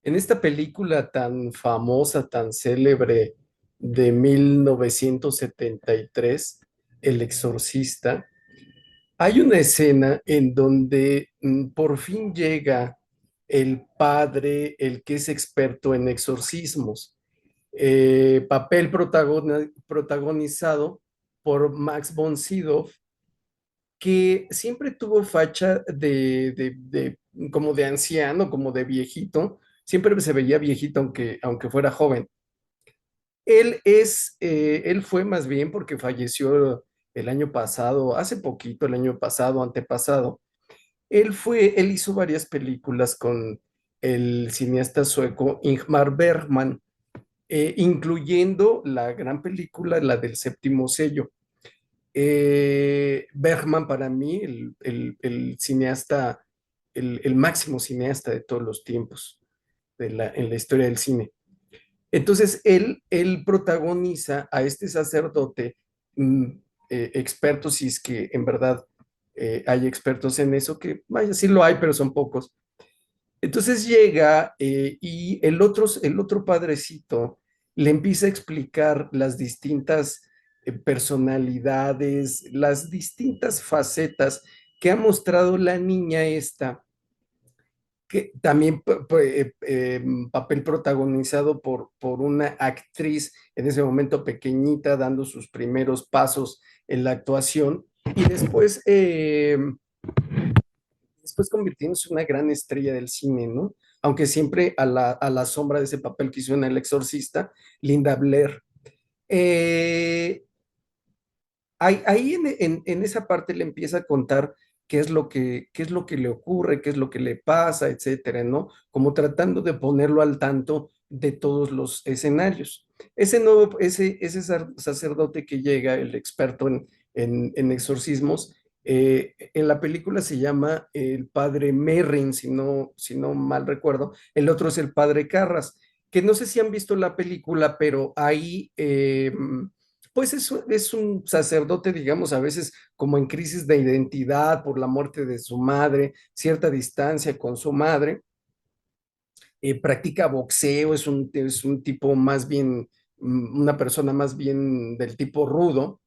En esta película tan famosa, tan célebre de 1973, El Exorcista, hay una escena en donde por fin llega el padre, el que es experto en exorcismos, papel protagonizado por Max von Sydow, que siempre tuvo facha como de anciano, como de viejito, siempre se veía viejito aunque fuera joven. Él fue más bien porque falleció el año pasado, hace poquito, el año pasado, antepasado. Él hizo varias películas con el cineasta sueco Ingmar Bergman, incluyendo la gran película, la del Séptimo Sello. Bergman para mí, el cineasta, el máximo cineasta de todos los tiempos en la historia del cine. Entonces, él protagoniza a este sacerdote, mm, experto, si es que en verdad hay expertos en eso, que vaya, sí lo hay, pero son pocos. Entonces llega y el otro padrecito le empieza a explicar las distintas personalidades, las distintas facetas que ha mostrado la niña esta, que también papel protagonizado por una actriz en ese momento pequeñita, dando sus primeros pasos en la actuación, y después convirtiéndose en una gran estrella del cine, ¿no? Aunque siempre a la sombra de ese papel que hizo en El Exorcista, Linda Blair. Eh, ahí en esa parte le empieza a contar qué es lo que le ocurre, qué es lo que le pasa, etcétera, ¿no? Como tratando de ponerlo al tanto de todos los escenarios. Ese sacerdote que llega, el experto en exorcismos, en la película se llama el padre Merrin, si no mal recuerdo. El otro es el padre Carras, que no sé si han visto la película, pero ahí pues es un sacerdote, digamos, a veces como en crisis de identidad por la muerte de su madre, cierta distancia con su madre. Practica boxeo, es un tipo más bien, una persona más bien del tipo rudo,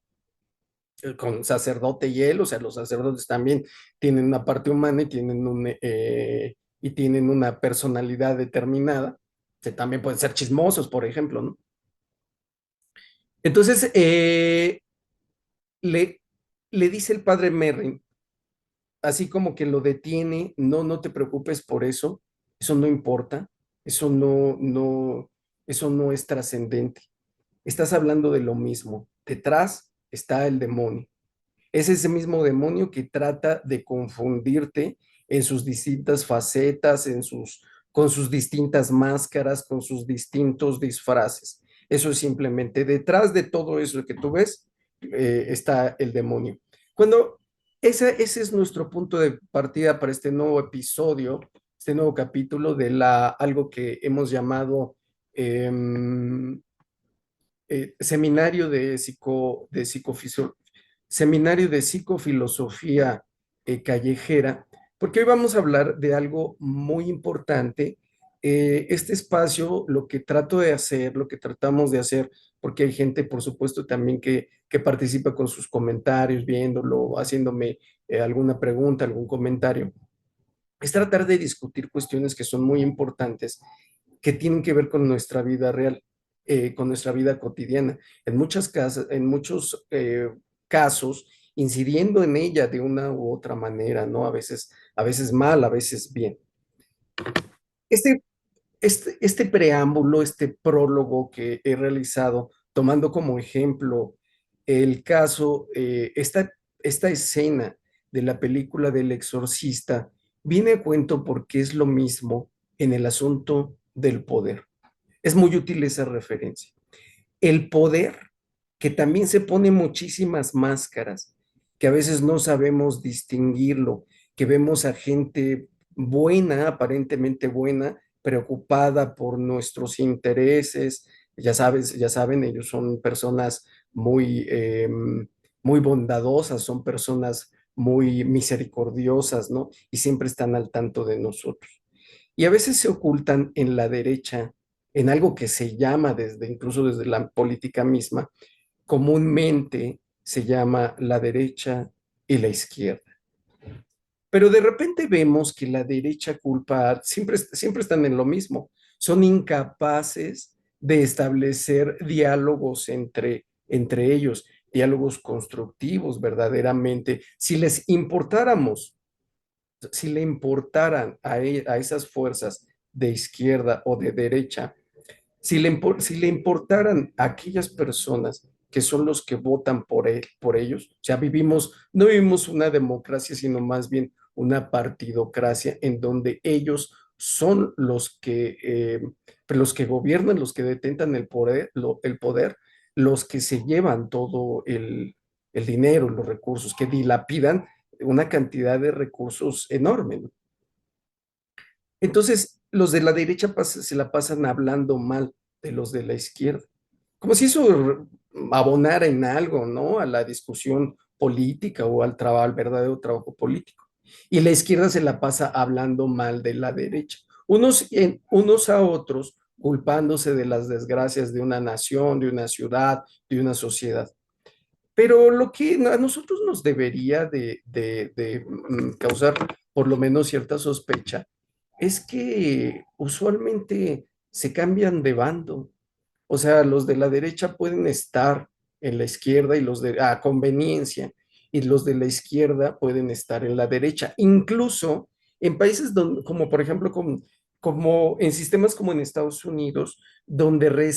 con sacerdote y él, o sea, los sacerdotes también tienen una parte humana y tienen una personalidad determinada, que también pueden ser chismosos, por ejemplo, ¿no? Entonces, le, le dice el padre Merrin, así como que lo detiene, no, no te preocupes por eso no importa, eso no es trascendente. Estás hablando de lo mismo. Detrás está el demonio. Es ese mismo demonio que trata de confundirte en sus distintas facetas, con sus distintas máscaras, con sus distintos disfraces. Eso es simplemente detrás de todo eso que tú ves, está el demonio. Cuando ese es nuestro punto de partida para este nuevo episodio, este nuevo capítulo de algo que hemos llamado eh, seminario de seminario de psicofilosofía callejera, porque hoy vamos a hablar de algo muy importante. Este espacio, lo que trato de hacer, lo que tratamos de hacer, porque hay gente, por supuesto, también que participa con sus comentarios, viéndolo, haciéndome alguna pregunta, algún comentario, es tratar de discutir cuestiones que son muy importantes, que tienen que ver con nuestra vida real, con nuestra vida cotidiana. En muchos casos, incidiendo en ella de una u otra manera, ¿no? A veces mal, a veces bien. Este, este preámbulo, este prólogo que he realizado, tomando como ejemplo el caso, esta escena de la película del Exorcista, viene a cuento porque es lo mismo en el asunto del poder. Es muy útil esa referencia. El poder, que también se pone muchísimas máscaras, que a veces no sabemos distinguirlo, que vemos a gente buena, aparentemente buena, preocupada por nuestros intereses. Ya saben, ellos son personas muy bondadosas, son personas muy misericordiosas, ¿no? Y siempre están al tanto de nosotros. y a veces se ocultan en la derecha, en algo que se llama incluso desde la política misma, comúnmente se llama la derecha y la izquierda. Pero de repente vemos que la derecha culpa, siempre están en lo mismo, son incapaces de establecer diálogos entre ellos, diálogos constructivos verdaderamente. Si le importaran a esas fuerzas de izquierda o de derecha, si le importaran a aquellas personas que son los que votan por ellos, o sea, no vivimos una democracia, sino más bien una partidocracia en donde ellos son los que gobiernan, los que detentan el poder, los que se llevan todo el dinero, los recursos, que dilapidan una cantidad de recursos enorme, ¿no? Entonces, los de la derecha se la pasan hablando mal de los de la izquierda, como si eso abonara en algo, ¿no? A la discusión política o al verdadero trabajo político. Y la izquierda se la pasa hablando mal de la derecha, unos a otros culpándose de las desgracias de una nación, de una ciudad, de una sociedad. Pero lo que a nosotros nos debería de causar por lo menos cierta sospecha es que usualmente se cambian de bando. O sea, los de la derecha pueden estar en la izquierda y a conveniencia, y los de la izquierda pueden estar en la derecha. Incluso en países donde, como por ejemplo, como en sistemas como en Estados Unidos, donde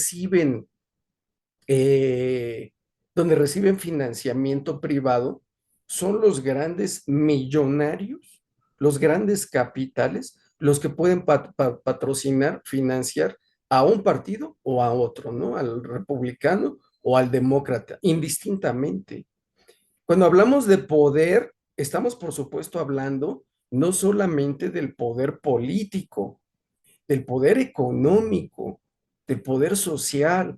eh, donde reciben financiamiento privado, son los grandes millonarios, los grandes capitales, los que pueden patrocinar, financiar a un partido o a otro, ¿no? Al republicano o al demócrata, indistintamente. Cuando hablamos de poder, estamos por supuesto hablando no solamente del poder político, del poder económico, del poder social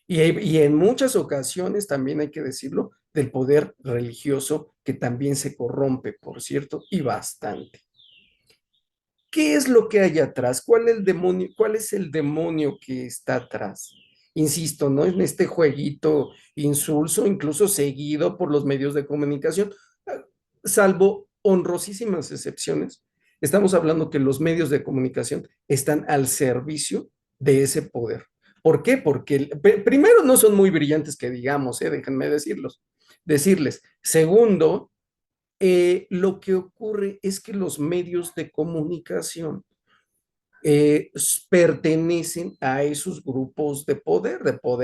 y en muchas ocasiones, también hay que decirlo, del poder religioso que también se corrompe, por cierto, y bastante. ¿Qué es lo que hay atrás? ¿Cuál es el demonio que está atrás? Insisto, ¿no? En este jueguito insulso, incluso seguido por los medios de comunicación, salvo honrosísimas excepciones, estamos hablando que los medios de comunicación están al servicio de ese poder. ¿Por qué? Porque primero no son muy brillantes que digamos, déjenme decirles. Segundo, lo que ocurre es que los medios de comunicación pertenecen a esos grupos de poder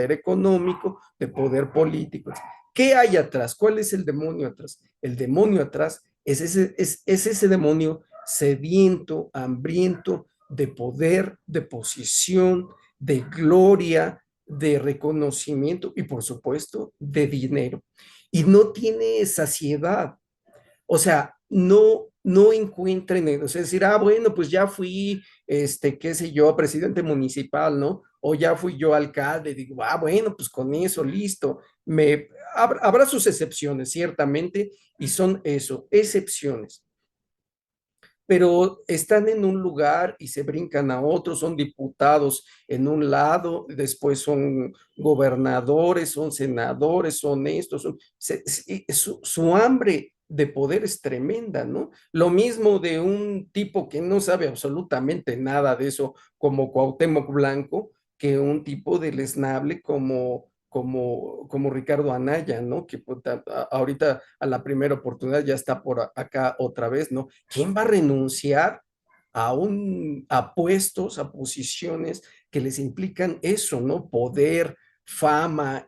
económico, de poder político. ¿Qué hay atrás? ¿Cuál es el demonio atrás? El demonio atrás es ese demonio sediento, hambriento de poder, de posición, de gloria, de reconocimiento y por supuesto de dinero. Y no tiene saciedad. O sea, no encuentren, o sea, decir, bueno, pues ya fui, qué sé yo, presidente municipal, ¿no? O ya fui yo alcalde, digo, bueno, pues con eso, listo. Habrá sus excepciones, ciertamente, y son eso, excepciones, pero están en un lugar y se brincan a otro, son diputados en un lado, después son gobernadores, son senadores, son estos, su hambre de poder es tremenda, ¿no? Lo mismo de un tipo que no sabe absolutamente nada de eso, como Cuauhtémoc Blanco, que un tipo deleznable como Ricardo Anaya, ¿no? Que pues, ahorita a la primera oportunidad ya está por acá otra vez, ¿no? ¿Quién va a renunciar a puestos, a posiciones que les implican eso, ¿no? Poder, fama,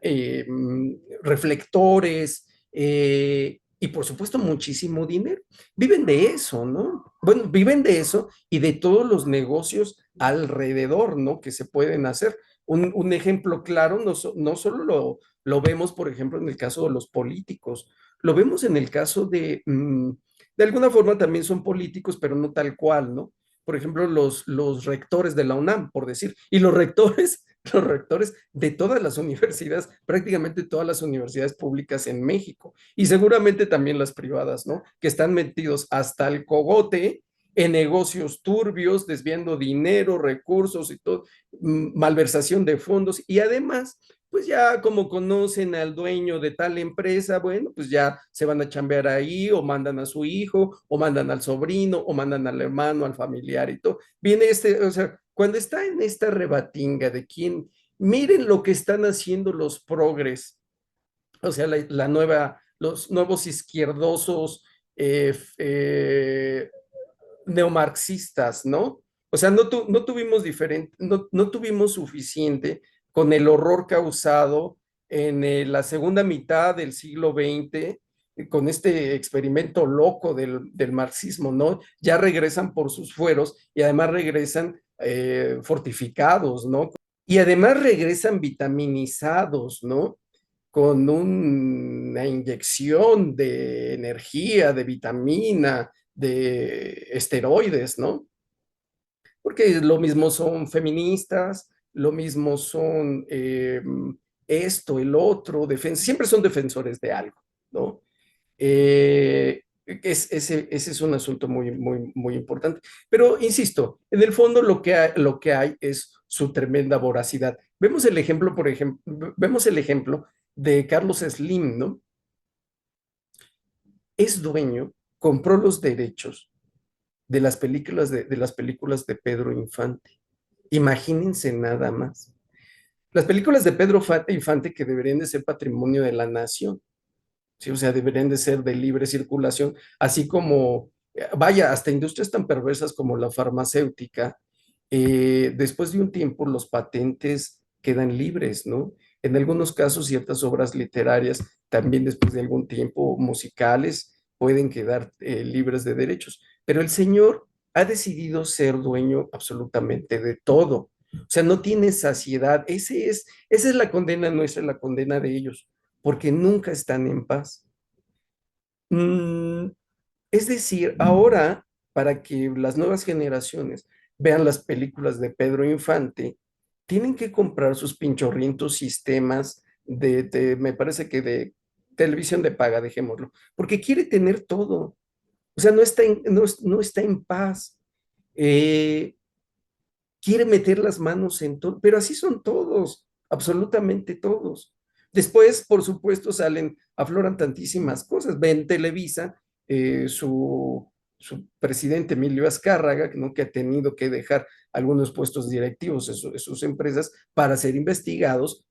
reflectores, y por supuesto muchísimo dinero. Viven de eso, ¿no? Bueno, viven de eso y de todos los negocios alrededor, ¿no? Que se pueden hacer. Un ejemplo claro, no solo lo vemos, por ejemplo, en el caso de los políticos, lo vemos en el caso de alguna forma también son políticos, pero no tal cual, ¿no? Por ejemplo, los rectores de la UNAM, por decir, y los rectores de todas las universidades, prácticamente todas las universidades públicas en México, y seguramente también las privadas, ¿no? Que están metidos hasta el cogote en negocios turbios, desviando dinero, recursos y todo, malversación de fondos y además, pues ya como conocen al dueño de tal empresa, bueno, pues ya se van a chambear ahí o mandan a su hijo o mandan al sobrino o mandan al hermano, al familiar y todo. Viene o sea, cuando está en esta rebatinga de quién, miren lo que están haciendo los progres, o sea, los nuevos izquierdosos neomarxistas, ¿no? O sea, no tuvimos no tuvimos suficiente con el horror causado en la segunda mitad del siglo XX, con este experimento loco del marxismo, ¿no? Ya regresan por sus fueros y además regresan fortificados, ¿no? Y además regresan vitaminizados, ¿no? Con una inyección de energía, de vitamina, de esteroides, ¿no? Porque lo mismo son feministas, lo mismo son esto, el otro, siempre son defensores de algo, ¿no? Ese es un asunto muy importante. Pero insisto, en el fondo lo que hay es su tremenda voracidad. Vemos el ejemplo de Carlos Slim, ¿no? Es dueño, compró los derechos de las películas de Pedro Infante. Imagínense nada más. Las películas de Pedro Infante que deberían de ser patrimonio de la nación, ¿sí? O sea, deberían de ser de libre circulación, así como, vaya, hasta industrias tan perversas como la farmacéutica, después de un tiempo los patentes quedan libres, ¿no? En algunos casos, ciertas obras literarias, también después de algún tiempo, musicales, pueden quedar libres de derechos. Pero el señor ha decidido ser dueño absolutamente de todo. O sea, no tiene saciedad. Esa es la condena nuestra, la condena de ellos, porque nunca están en paz. Mm, es decir, ahora, para que las nuevas generaciones vean las películas de Pedro Infante, tienen que comprar sus pinchorrientos sistemas me parece que de televisión de paga, dejémoslo, porque quiere tener todo. O sea, no está en paz. Eh, quiere meter las manos en todo, pero así son todos, absolutamente todos. Después, por supuesto, afloran tantísimas cosas. Ven Televisa, su presidente Emilio Azcárraga, ¿no? Que ha tenido que dejar algunos puestos directivos en sus empresas para ser investigados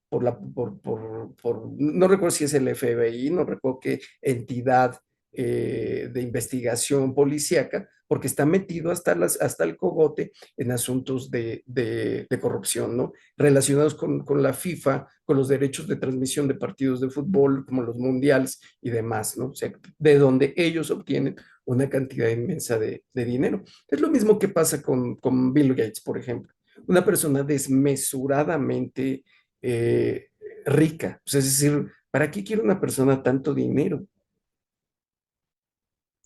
no recuerdo si es el FBI, no recuerdo qué entidad de investigación policíaca, porque está metido hasta el cogote en asuntos de corrupción, ¿no? Relacionados con la FIFA, con los derechos de transmisión de partidos de fútbol, como los mundiales y demás, ¿no? O sea, de donde ellos obtienen una cantidad inmensa de dinero. Es lo mismo que pasa con Bill Gates, por ejemplo. Una persona desmesuradamente rica. O sea, es decir, ¿para qué quiere una persona tanto dinero?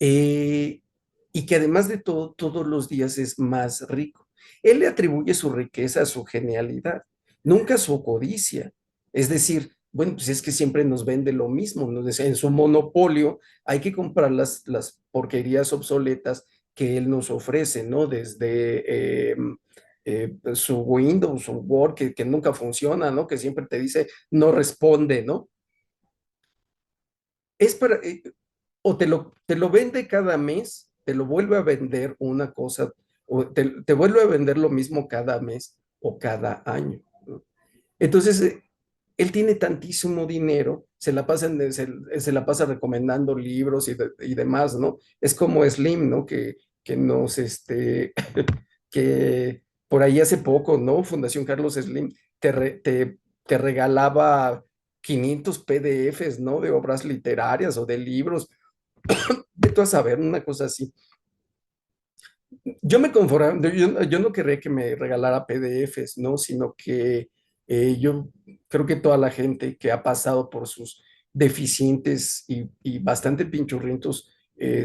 eh, y que además de todo, todos los días es más rico. Él le atribuye su riqueza a su genialidad, nunca a su codicia. Es decir, bueno, pues es que siempre nos vende lo mismo, ¿no? En su monopolio hay que comprar las porquerías obsoletas que él nos ofrece, ¿no? Desde su Windows, su Word, que nunca funciona, ¿no? Que siempre te dice no responde, ¿no? Es para, o te lo vende cada mes, te lo vuelve a vender una cosa, o te vuelve a vender lo mismo cada mes o cada año, ¿no? Entonces, él tiene tantísimo dinero, se la pasa recomendando libros y demás, ¿no? Es como Slim, ¿no? Que nos, que por ahí hace poco, ¿no? Fundación Carlos Slim te regalaba 500 PDFs, ¿no? De obras literarias o de libros. Vete a saber una cosa así. Yo me conformaba, yo no querría que me regalara PDFs, ¿no? Sino que yo creo que toda la gente que ha pasado por sus deficientes y bastante pinchurrientos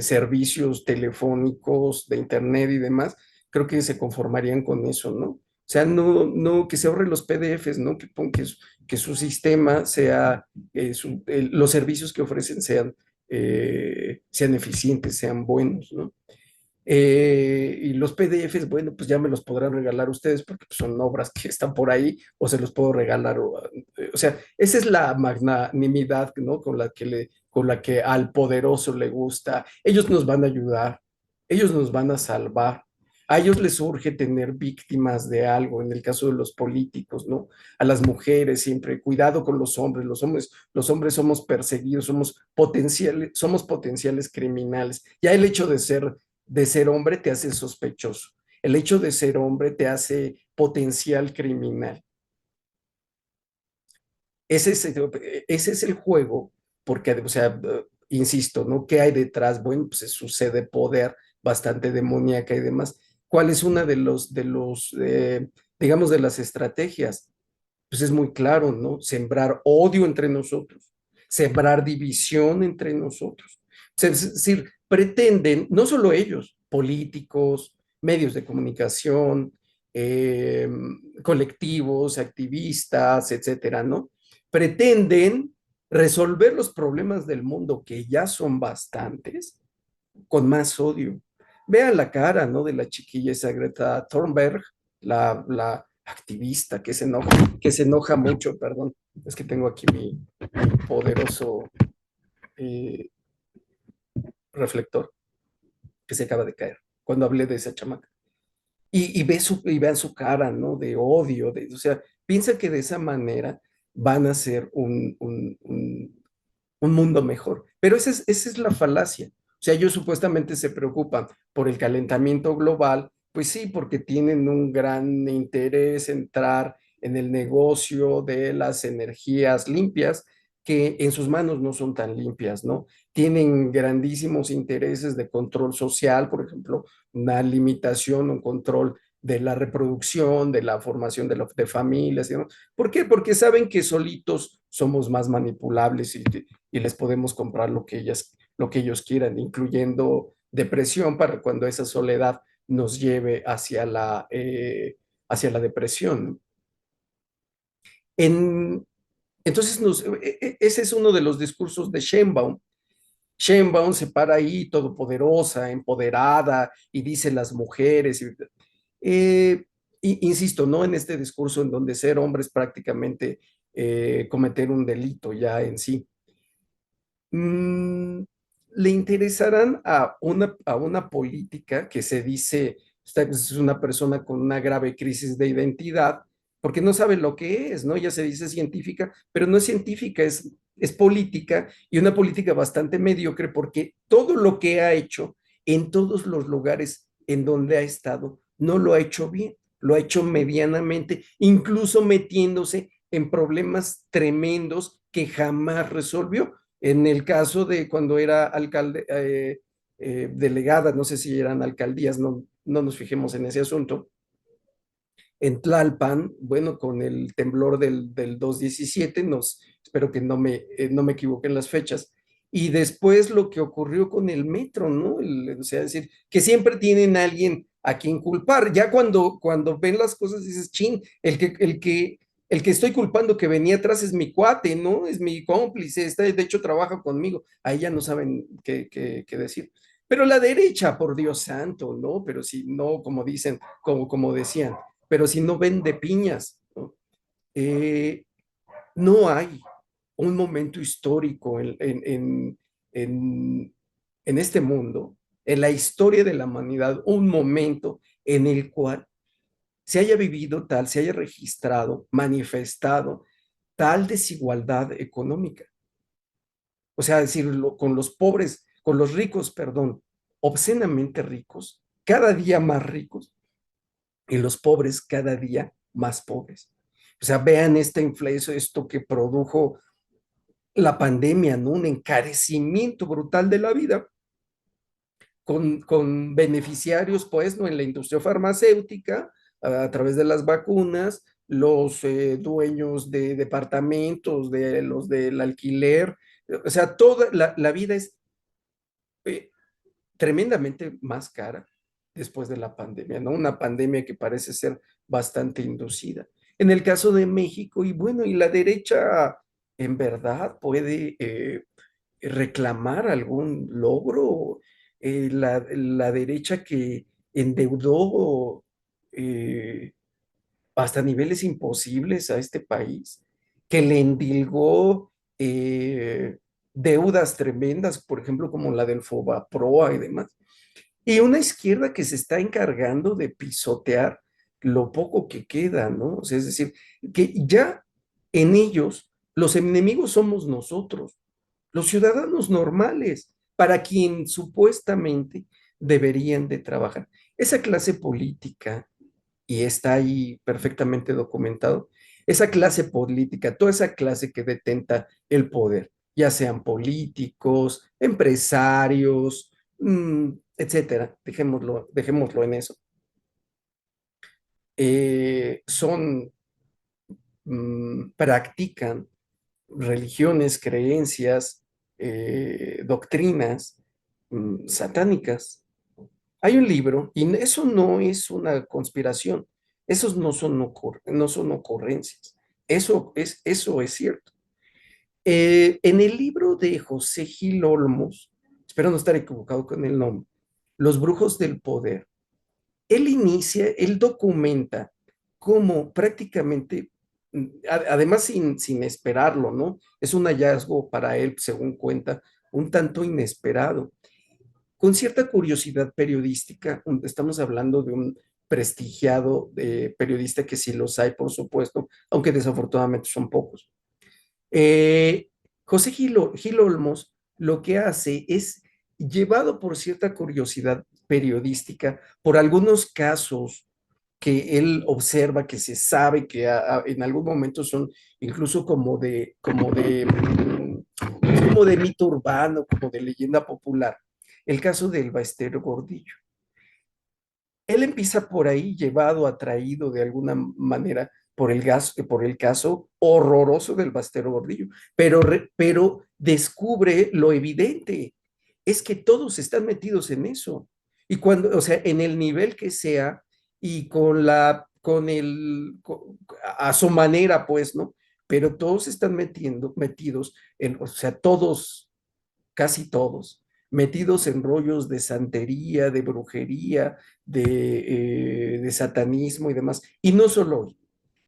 servicios telefónicos, de internet y demás, creo que se conformarían con eso, ¿no? O sea, no, que se ahorren los PDFs, ¿no? Que su sistema sea, los servicios que ofrecen sean eficientes, sean buenos, ¿no? Y los PDFs, bueno, pues ya me los podrán regalar ustedes porque pues, son obras que están por ahí o se los puedo regalar. O sea, esa es la magnanimidad, ¿no? Con la que al poderoso le gusta. Ellos nos van a ayudar, ellos nos van a salvar. A ellos les urge tener víctimas de algo, en el caso de los políticos, ¿no? A las mujeres siempre, cuidado con los hombres somos perseguidos, somos potenciales criminales. Ya el hecho de ser hombre te hace sospechoso. El hecho de ser hombre te hace potencial criminal. Ese es el juego, porque, o sea, insisto, ¿no? ¿Qué hay detrás? Bueno, pues sucede poder bastante demoníaca y demás. ¿Cuál es una digamos, de las estrategias? Pues es muy claro, ¿no? Sembrar odio entre nosotros, sembrar división entre nosotros. Es decir, pretenden, no solo ellos, políticos, medios de comunicación, eh, colectivos, activistas, etcétera, ¿no? Pretenden resolver los problemas del mundo, que ya son bastantes, con más odio. Vean la cara, ¿no? De la chiquilla esa Greta Thunberg, la activista que se enoja mucho, perdón, es que tengo aquí mi poderoso eh, reflector que se acaba de caer cuando hablé de esa chamaca. Y vean su cara, ¿no? De odio, o sea, piensa que de esa manera van a ser un mundo mejor. Pero esa es la falacia. O sea, ellos supuestamente se preocupan por el calentamiento global, pues sí, porque tienen un gran interés en entrar en el negocio de las energías limpias, que en sus manos no son tan limpias, ¿no? Tienen grandísimos intereses de control social, por ejemplo, una limitación, un control de la reproducción, de la formación de familias. ¿No? ¿Por qué? Porque saben que solitos somos más manipulables y les podemos comprar lo que ellos quieran, incluyendo depresión para cuando esa soledad nos lleve hacia la depresión. En, entonces, ese es uno de los discursos de Sheinbaum. Sheinbaum se para ahí todopoderosa, empoderada, y dice las mujeres. Eh, Insisto, no en este discurso en donde ser hombre es prácticamente cometer un delito ya en sí. mm, Le interesarán a una política que se dice, usted es una persona con una grave crisis de identidad, porque no sabe lo que es, ¿no? Ya se dice científica, pero no es científica, es política y una política bastante mediocre porque todo lo que ha hecho en todos los lugares en donde ha estado, no lo ha hecho bien, lo ha hecho medianamente, incluso metiéndose en problemas tremendos que jamás resolvió. En el caso de cuando era alcalde, delegada, no sé si eran alcaldías, no nos fijemos en ese asunto, en Tlalpan, bueno, con el temblor del 2/17, espero que no me equivoque en las fechas, y después lo que ocurrió con el metro, ¿no? O sea, es decir, que siempre tienen a alguien a quien culpar. Ya cuando ven las cosas dices, chin, el que estoy culpando que venía atrás es mi cuate, ¿no? Es mi cómplice, de hecho trabaja conmigo. Ahí ya no saben qué decir. Pero la derecha, por Dios santo, ¿no? Pero si no, como dicen, como decían, pero si no ven de piñas, ¿no? Eh, no hay un momento histórico en este mundo, en la historia de la humanidad, un momento en el cual se haya vivido tal, se haya registrado, manifestado tal desigualdad económica. O sea, decirlo con los pobres, con los ricos, perdón, obscenamente ricos, cada día más ricos, y los pobres cada día más pobres. O sea, vean esta inflación, esto que produjo la pandemia, ¿no? Un encarecimiento brutal de la vida con beneficiarios, pues, ¿no? En la industria farmacéutica, a través de las vacunas, los dueños de departamentos, de los del alquiler, o sea, toda la vida es eh, tremendamente más cara después de la pandemia, ¿no? Una pandemia que parece ser bastante inducida. En el caso de México, y bueno, y la derecha en verdad puede reclamar algún logro. la derecha que endeudó eh, hasta niveles imposibles a este país, que le endilgó deudas tremendas, por ejemplo, como la del Fobaproa y demás. Y una izquierda que se está encargando de pisotear lo poco que queda, ¿no? O sea, es decir, que ya en ellos los enemigos somos nosotros, los ciudadanos normales, para quien supuestamente deberían de trabajar. Esa clase política, y está ahí perfectamente documentado, esa clase política, toda esa clase que detenta el poder, ya sean políticos, empresarios, etcétera, dejémoslo en eso, son, practican religiones, creencias, doctrinas satánicas. Hay un libro, y eso no es una conspiración, esos no son ocurrencias, eso es cierto. En el libro de José Gil Olmos, espero no estar equivocado con el nombre, Los Brujos del Poder, él documenta cómo prácticamente, además sin esperarlo, ¿no? Es un hallazgo para él, según cuenta, un tanto inesperado con cierta curiosidad periodística. Estamos hablando de un prestigiado periodista que sí los hay, por supuesto, aunque desafortunadamente son pocos. Eh, José Gil Olmos lo que hace es, llevado por cierta curiosidad periodística, por algunos casos que él observa, que se sabe que en algún momento son incluso como de mito urbano, como de leyenda popular. El caso del Baestero Gordillo. Él empieza por ahí, llevado, atraído de alguna manera por el caso horroroso del Bastero Gordillo, pero descubre lo evidente, es que todos están metidos en eso. Y cuando, o sea, en el nivel que sea y a su manera, pues, ¿no? Pero todos están metidos o sea, todos, casi todos, metidos en rollos de santería, de brujería, de satanismo y demás. Y no solo hoy,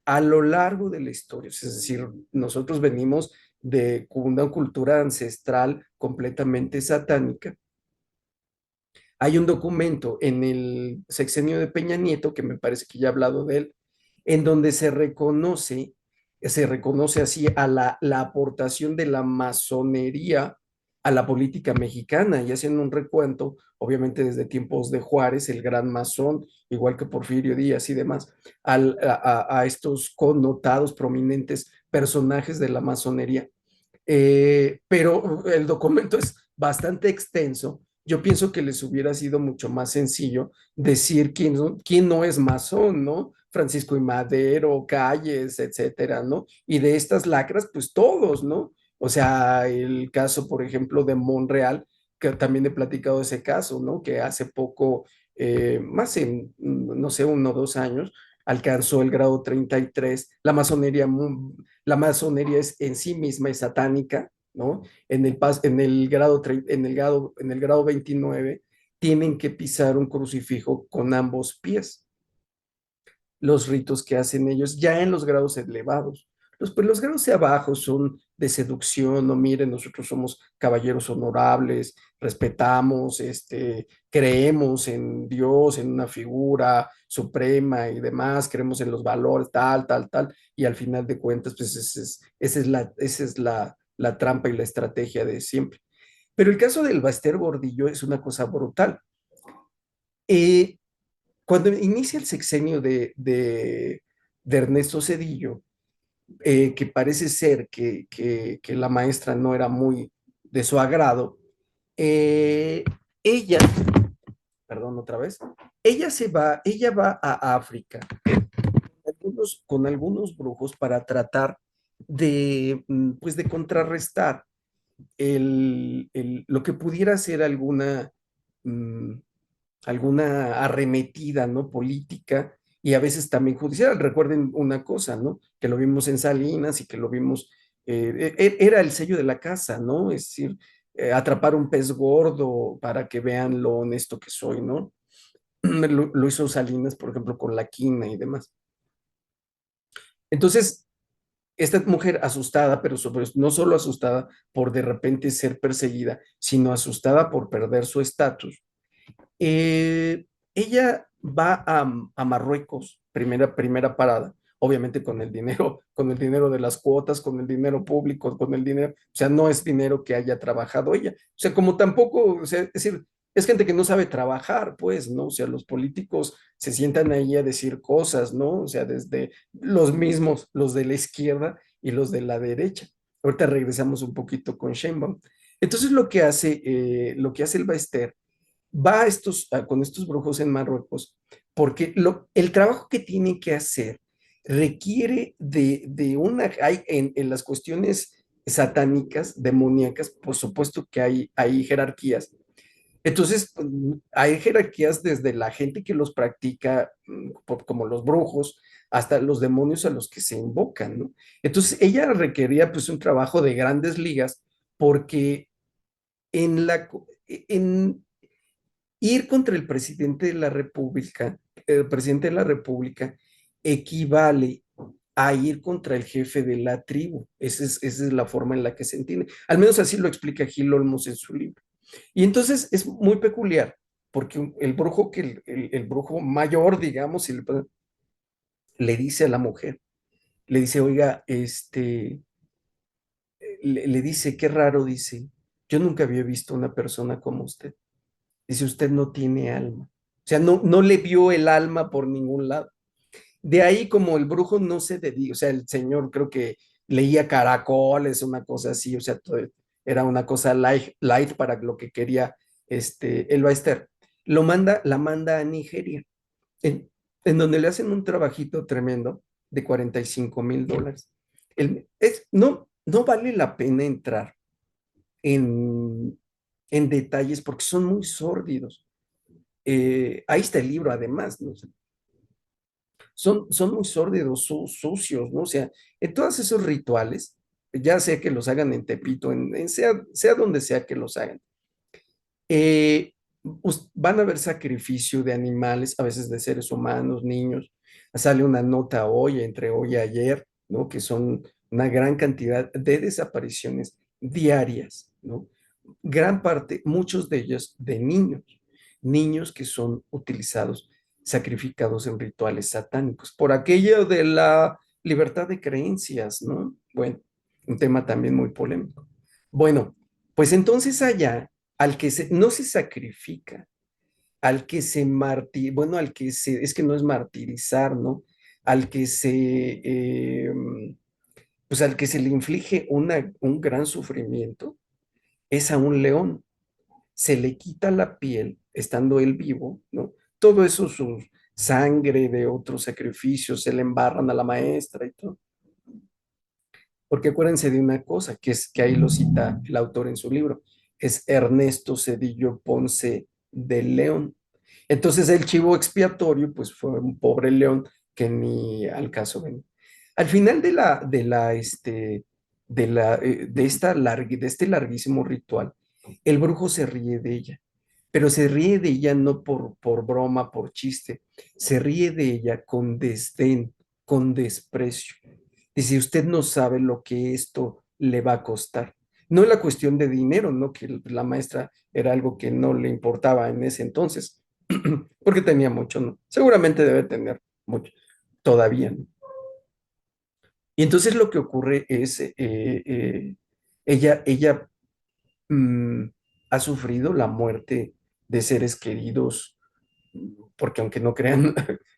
a lo largo de la historia. Es decir, nosotros venimos de una cultura ancestral completamente satánica. Hay un documento en el sexenio de Peña Nieto, que me parece que ya he hablado de él, en donde se reconoce así a la aportación de la masonería a la política mexicana, y hacen un recuento, obviamente desde tiempos de Juárez, el gran masón, igual que Porfirio Díaz y demás, a estos connotados, prominentes personajes de la masonería. Pero el documento es bastante extenso. Yo pienso que les hubiera sido mucho más sencillo decir quién no es masón, ¿no? Francisco y Madero, Calles, etcétera, ¿no? Y de estas lacras, pues todos, ¿no? O sea, el caso, por ejemplo, de Monreal, que también he platicado ese caso, ¿no? Que hace poco, más en, no sé, 1 o 2 años, alcanzó el grado 33. La masonería es, en sí misma es satánica, ¿no? En el grado 29 tienen que pisar un crucifijo con ambos pies, los ritos que hacen ellos, ya en los grados elevados. Los grados de abajo son de seducción, no miren, nosotros somos caballeros honorables, respetamos, creemos en Dios, en una figura suprema y demás, creemos en los valores, tal, y al final de cuentas, pues esa es la trampa y la estrategia de siempre. Pero el caso del Baster Gordillo es una cosa brutal. Eh, Cuando inicia el sexenio de Ernesto Zedillo, que parece ser que la maestra no era muy de su agrado, eh, ella, perdón otra vez, ella va a África con algunos brujos para tratar pues de contrarrestar lo que pudiera ser mm, alguna arremetida, ¿no? Política y a veces también judicial. Recuerden una cosa, ¿no? Que lo vimos en Salinas y que lo vimos, era el sello de la casa, ¿no? Es decir, atrapar un pez gordo para que vean lo honesto que soy, ¿no? Lo hizo Salinas, por ejemplo, con la quina y demás. Entonces, esta mujer asustada, pero no solo asustada por de repente ser perseguida, sino asustada por perder su estatus, eh, ella va a Marruecos, primera parada, obviamente con el dinero de las cuotas, con el dinero público, con el dinero, o sea, no es dinero que haya trabajado ella. O sea, como tampoco, o sea, es decir, es gente que no sabe trabajar, pues, ¿no? O sea, los políticos se sientan ahí a decir cosas, ¿no? O sea, desde los mismos, los de la izquierda y los de la derecha. Ahorita regresamos un poquito con Sheinbaum. Entonces lo que hace el Baester va con estos brujos en Marruecos porque el trabajo que tiene que hacer requiere de en las cuestiones satánicas, demoníacas, por supuesto que hay jerarquías. Entonces, hay jerarquías desde la gente que los practica, como los brujos, hasta los demonios a los que se invocan, ¿no? Entonces, ella requería pues un trabajo de grandes ligas porque en la, en, ir contra el presidente de la República equivale a ir contra el jefe de la tribu. Esa es la forma en la que se entiende. Al menos así lo explica Gil Olmos en su libro. Y entonces es muy peculiar, porque el brujo, el brujo mayor, digamos, le dice a la mujer, le dice, oiga, le dice, qué raro, dice, yo nunca había visto una persona como usted. Dice, usted no tiene alma. O sea, no le vio el alma por ningún lado. De ahí como el brujo no se dedica, o sea, el señor creo que leía caracoles, una cosa así, o sea, era una cosa light para lo que quería el Baester. La manda a Nigeria, en, en donde le hacen un trabajito tremendo de $45,000. No vale la pena entrar en, en detalles porque son muy sórdidos. Ahí está el libro además, ¿no? Son muy sórdidos, sucios, ¿no? O sea, en todos esos rituales, ya sea que los hagan en Tepito, sea donde sea que los hagan, van a haber sacrificio de animales, a veces de seres humanos, niños. Sale una nota hoy, entre hoy y ayer, ¿no? Que son una gran cantidad de desapariciones diarias, ¿no? Gran parte, muchos de ellos de niños que son utilizados, sacrificados en rituales satánicos, por aquello de la libertad de creencias, ¿no? Bueno, un tema también muy polémico. Bueno, pues entonces allá, no se sacrifica, bueno, es que no es martirizar, ¿no? Al que se, pues al que se le inflige un gran sufrimiento, es a un león. Se le quita la piel, estando él vivo, ¿no? Todo eso, su sangre de otros sacrificios, se le embarran a la maestra y todo. Porque acuérdense de una cosa, que es que ahí lo cita el autor en su libro, es Ernesto Cedillo Ponce de León. Entonces el chivo expiatorio, pues fue un pobre león que ni al caso venía. Al final de este larguísimo ritual, el brujo se ríe de ella, pero se ríe de ella no por broma, por chiste, se ríe de ella con desdén, con desprecio. Dice, usted no sabe lo que esto le va a costar. No es la cuestión de dinero, ¿no? Que la maestra era algo que no le importaba en ese entonces, porque tenía mucho, ¿no? Seguramente debe tener mucho todavía, ¿no? Y entonces lo que ocurre es, ella mm, ha sufrido la muerte de seres queridos, porque aunque no crean,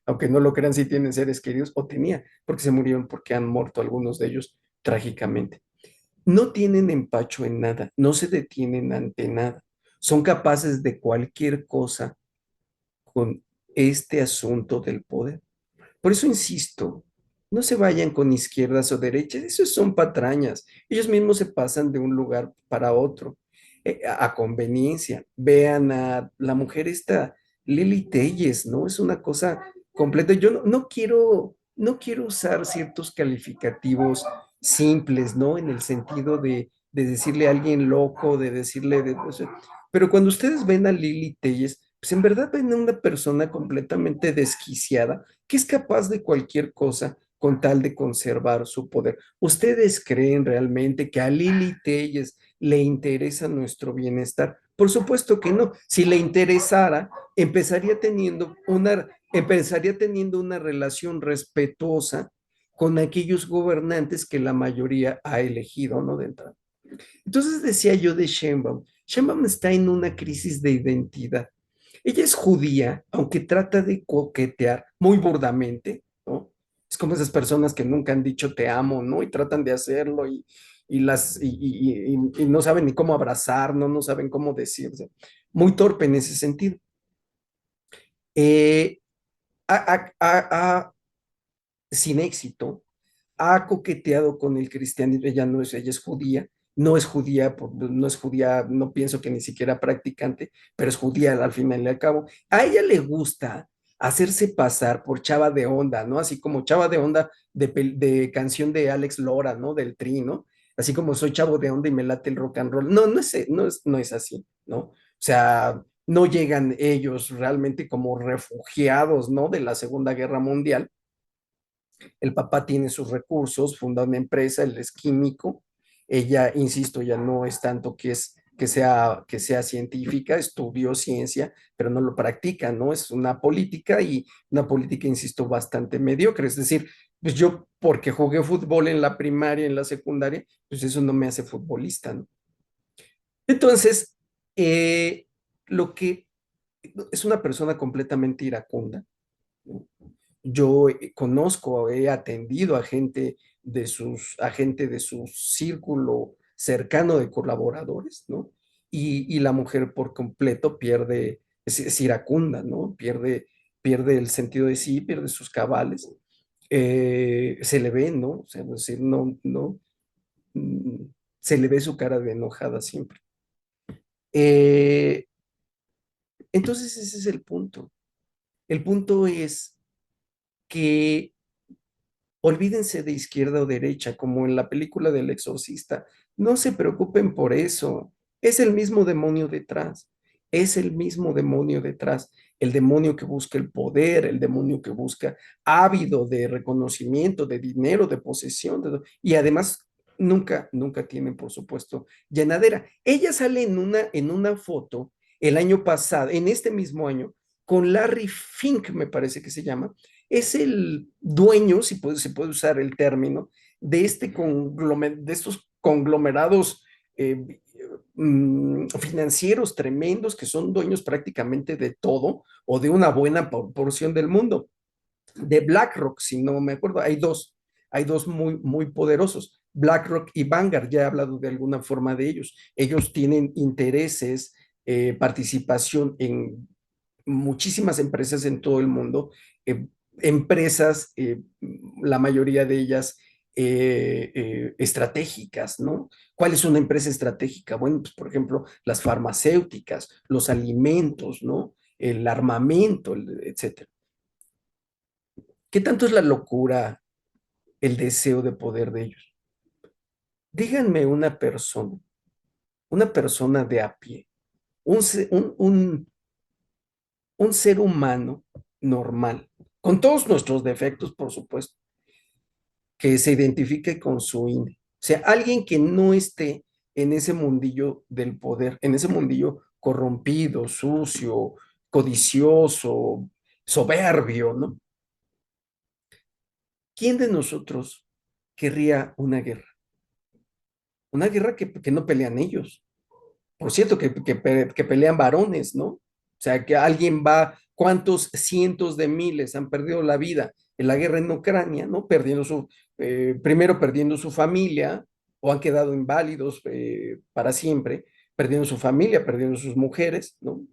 aunque no lo crean, sí tienen seres queridos, o tenía, porque se murieron, porque han muerto algunos de ellos trágicamente. No tienen empacho en nada, no se detienen ante nada, son capaces de cualquier cosa con este asunto del poder. Por eso insisto, no se vayan con izquierdas o derechas, esos son patrañas. Ellos mismos se pasan de un lugar para otro, a conveniencia. Vean a la mujer esta, Lili Telles, ¿no? Es una cosa completa. Yo no quiero usar ciertos calificativos simples, ¿no? En el sentido de de decirle a alguien loco, de decirle, o sea, pero cuando ustedes ven a Lili Telles, pues en verdad ven a una persona completamente desquiciada, que es capaz de cualquier cosa con tal de conservar su poder. ¿Ustedes creen realmente que a Lili Telles le interesa nuestro bienestar? Por supuesto que no. Si le interesara, empezaría teniendo una relación respetuosa con aquellos gobernantes que la mayoría ha elegido, ¿no? De entrada. Entonces decía yo de Sheinbaum, Sheinbaum está en una crisis de identidad. Ella es judía, aunque trata de coquetear muy burdamente, ¿no? Es como esas personas que nunca han dicho te amo, ¿no? Y tratan de hacerlo y no saben ni cómo abrazar, ¿no? No saben cómo decirse. Muy torpe en ese sentido. Eh, sin éxito, ha coqueteado con el cristianismo, ella es judía, no es judía, no pienso que ni siquiera practicante, pero es judía al final y al cabo. A ella le gusta hacerse pasar por chava de onda, ¿no? Así como chava de onda de canción de Alex Lora, ¿no? Del Tri, ¿no? Así como soy chavo de onda y me late el rock and roll. No, no es así, ¿no? O sea, no llegan ellos realmente como refugiados, ¿no? De la Segunda Guerra Mundial. El papá tiene sus recursos, funda una empresa, él es químico. Ella, insisto, ya no es tanto que sea científica, estudió ciencia, pero no lo practica, ¿no? Es una política, insisto, bastante mediocre. Es decir, pues yo, porque jugué fútbol en la primaria, en la secundaria, pues eso no me hace futbolista, ¿no? Entonces, lo que es una persona completamente iracunda, ¿no? Yo conozco, he atendido a gente de su círculo cercano de colaboradores, ¿no? Y la mujer por completo es iracunda, ¿no? Pierde el sentido de sí, pierde sus cabales. Se le ve, ¿no? O sea, es decir, mm, se le ve su cara de enojada siempre. Eh, entonces ese es el punto. El punto es que olvídense de izquierda o derecha, como en la película del exorcista. No se preocupen por eso. Es el mismo demonio detrás. Es el mismo demonio detrás. El demonio que busca el poder, el demonio que busca ávido de reconocimiento, de dinero, de posesión. Y además, nunca tienen, por supuesto, llenadera. Ella sale en una foto el año pasado, en este mismo año, con Larry Fink, me parece que se llama, es el dueño, si se puede usar el término, de estos conglomerados financieros tremendos que son dueños prácticamente de todo o de una buena porción del mundo. De BlackRock, si no me acuerdo, hay dos muy poderosos, BlackRock y Vanguard, ya he hablado de alguna forma de ellos. Ellos tienen intereses, participación en muchísimas empresas en todo el mundo, eh, empresas, la mayoría de ellas estratégicas, ¿no? ¿Cuál es una empresa estratégica? Bueno, pues por ejemplo, las farmacéuticas, los alimentos, ¿no? El armamento, etcétera. ¿Qué tanto es la locura, el deseo de poder de ellos? Díganme una persona de a pie, un, un ser humano normal, con todos nuestros defectos, por supuesto, que se identifique con su INE. O sea, alguien que no esté en ese mundillo del poder, en ese mundillo corrompido, sucio, codicioso, soberbio, ¿no? ¿Quién de nosotros querría una guerra? Una guerra que no pelean ellos. Por cierto, que pelean varones, ¿no? O sea, que alguien va, ¿cuántos cientos de miles han perdido la vida en la guerra en Ucrania, ¿no? Primero perdiendo su familia o han quedado inválidos para siempre, perdiendo su familia, perdiendo sus mujeres, ¿no?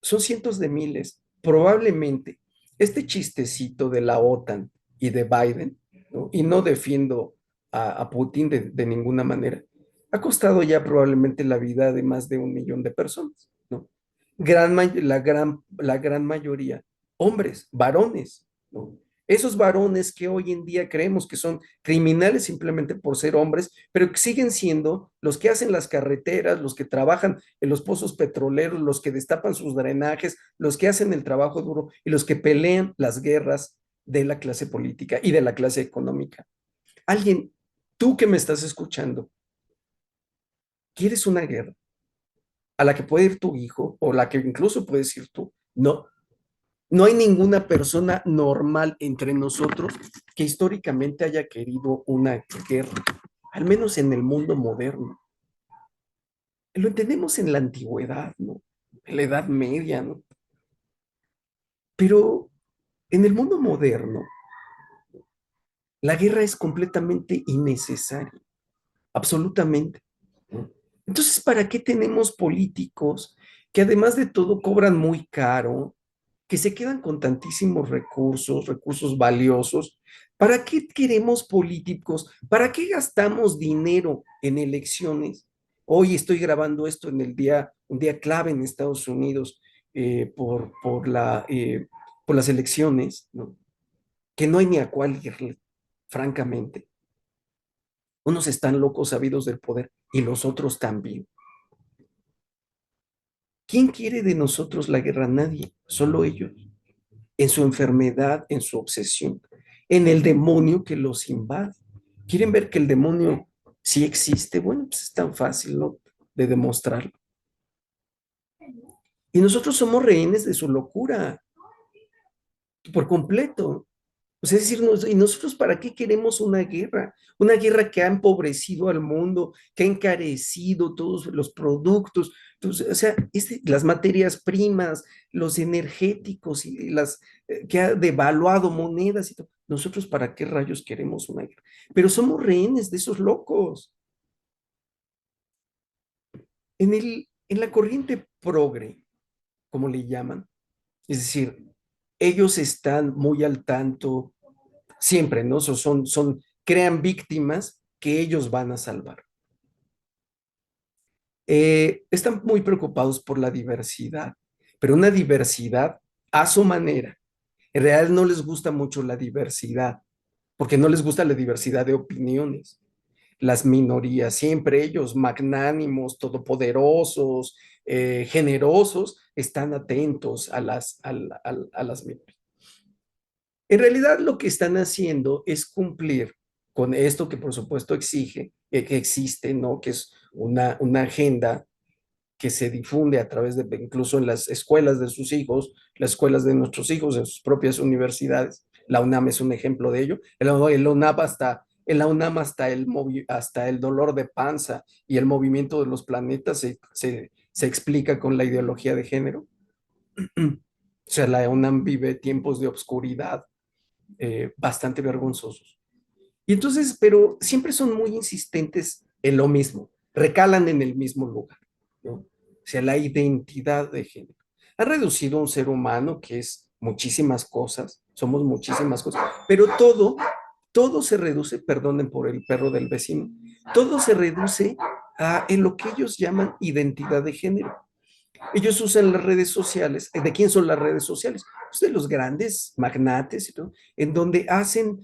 Son cientos de miles. Probablemente este chistecito de la OTAN y de Biden, ¿no? Y no defiendo a Putin de ninguna manera, ha costado ya probablemente la vida de más de 1 millón de personas, ¿no? La gran mayoría, hombres, varones, ¿no? Esos varones que hoy en día creemos que son criminales simplemente por ser hombres, pero que siguen siendo los que hacen las carreteras, los que trabajan en los pozos petroleros, los que destapan sus drenajes, los que hacen el trabajo duro y los que pelean las guerras de la clase política y de la clase económica. Alguien, tú que me estás escuchando, ¿quieres una guerra a la que puede ir tu hijo o la que incluso puedes ir tú? No, no hay ninguna persona normal entre nosotros que históricamente haya querido una guerra, al menos en el mundo moderno. Lo entendemos en la antigüedad, ¿no? En la Edad Media, ¿no? Pero en el mundo moderno, la guerra es completamente innecesaria, absolutamente, ¿no? Entonces, ¿para qué tenemos políticos que además de todo cobran muy caro, que se quedan con tantísimos recursos, recursos valiosos? ¿Para qué queremos políticos? ¿Para qué gastamos dinero en elecciones? Hoy estoy grabando esto en el día, un día clave en Estados Unidos por las elecciones, ¿no? Que no hay ni a cuál irle, francamente. Unos están locos sabidos del poder y los otros también. ¿Quién quiere de nosotros la guerra? Nadie, solo ellos, en su enfermedad, en su obsesión, en el demonio que los invade. ¿Quieren ver que el demonio sí existe? Bueno, pues es tan fácil, ¿no?, de demostrarlo. Y nosotros somos rehenes de su locura, por completo. O sea, es decir, ¿y nosotros para qué queremos una guerra? Una guerra que ha empobrecido al mundo, que ha encarecido todos los productos. Entonces, o sea, las materias primas, los energéticos y que ha devaluado monedas y todo. ¿Nosotros para qué rayos queremos una guerra? Pero somos rehenes de esos locos. En la corriente progre, como le llaman, es decir, ellos están muy al tanto siempre, ¿no? Crean víctimas que ellos van a salvar. Están muy preocupados por la diversidad, pero una diversidad a su manera. En realidad no les gusta mucho la diversidad, porque no les gusta la diversidad de opiniones. Las minorías, siempre ellos, magnánimos, todopoderosos, generosos, están atentos a las minorías. En realidad lo que están haciendo es cumplir con esto que por supuesto exige, que existe, ¿no? Que es una agenda que se difunde a través de, incluso en las escuelas de sus hijos, las escuelas de nuestros hijos, en sus propias universidades. La UNAM es un ejemplo de ello. En la UNAM hasta el dolor de panza y el movimiento de los planetas se explica con la ideología de género. O sea, la UNAM vive tiempos de obscuridad bastante vergonzosos. Y entonces, pero siempre son muy insistentes en lo mismo, recalan en el mismo lugar, ¿no? O sea, la identidad de género. Ha reducido a un ser humano que es muchísimas cosas, somos muchísimas cosas, pero todo se reduce, perdonen por el perro del vecino, todo se reduce en lo que ellos llaman identidad de género. Ellos usan las redes sociales. ¿De quién son las redes sociales? Pues de los grandes magnates y todo, en donde hacen,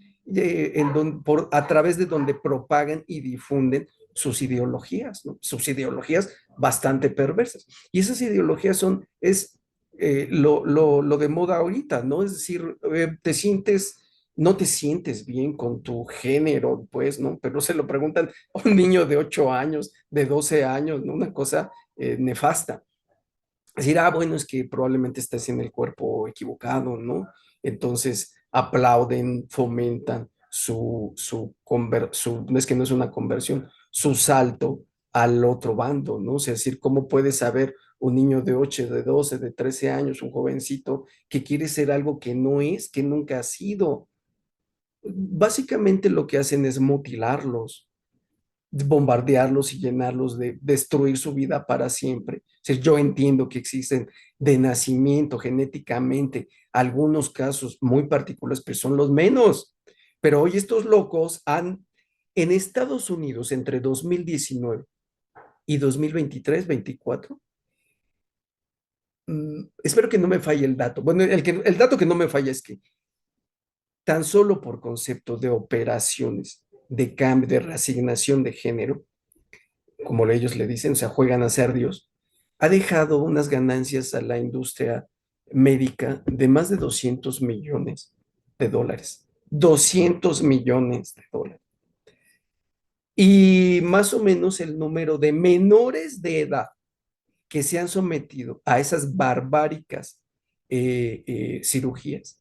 a través de donde propagan y difunden sus ideologías, ¿no? Sus ideologías bastante perversas. Y esas ideologías lo de moda ahorita, ¿no? Es decir, no te sientes bien con tu género, pues, ¿no? Pero se lo preguntan a un niño de 8 años, de 12 años, ¿no? Una cosa nefasta. Decir, bueno, es que probablemente estés en el cuerpo equivocado, ¿no? Entonces aplauden, fomentan no es que no es una conversión, su salto al otro bando, ¿no? O sea, es decir, ¿cómo puede saber un niño de 8, de 12, de 13 años, un jovencito, que quiere ser algo que no es, que nunca ha sido? Básicamente lo que hacen es mutilarlos, bombardearlos y llenarlos de destruir su vida para siempre. O sea, yo entiendo que existen de nacimiento, genéticamente, algunos casos muy particulares, pero son los menos. Pero hoy estos locos en Estados Unidos, entre 2019 y 2023-24, espero que no me falle el dato. Bueno, el dato que no me falla es que tan solo por concepto de operaciones de cambio, de reasignación de género, como ellos le dicen, o sea, juegan a ser Dios, ha dejado unas ganancias a la industria médica de más de $200 millones. 200 millones de dólares. Y más o menos el número de menores de edad que se han sometido a esas barbáricas cirugías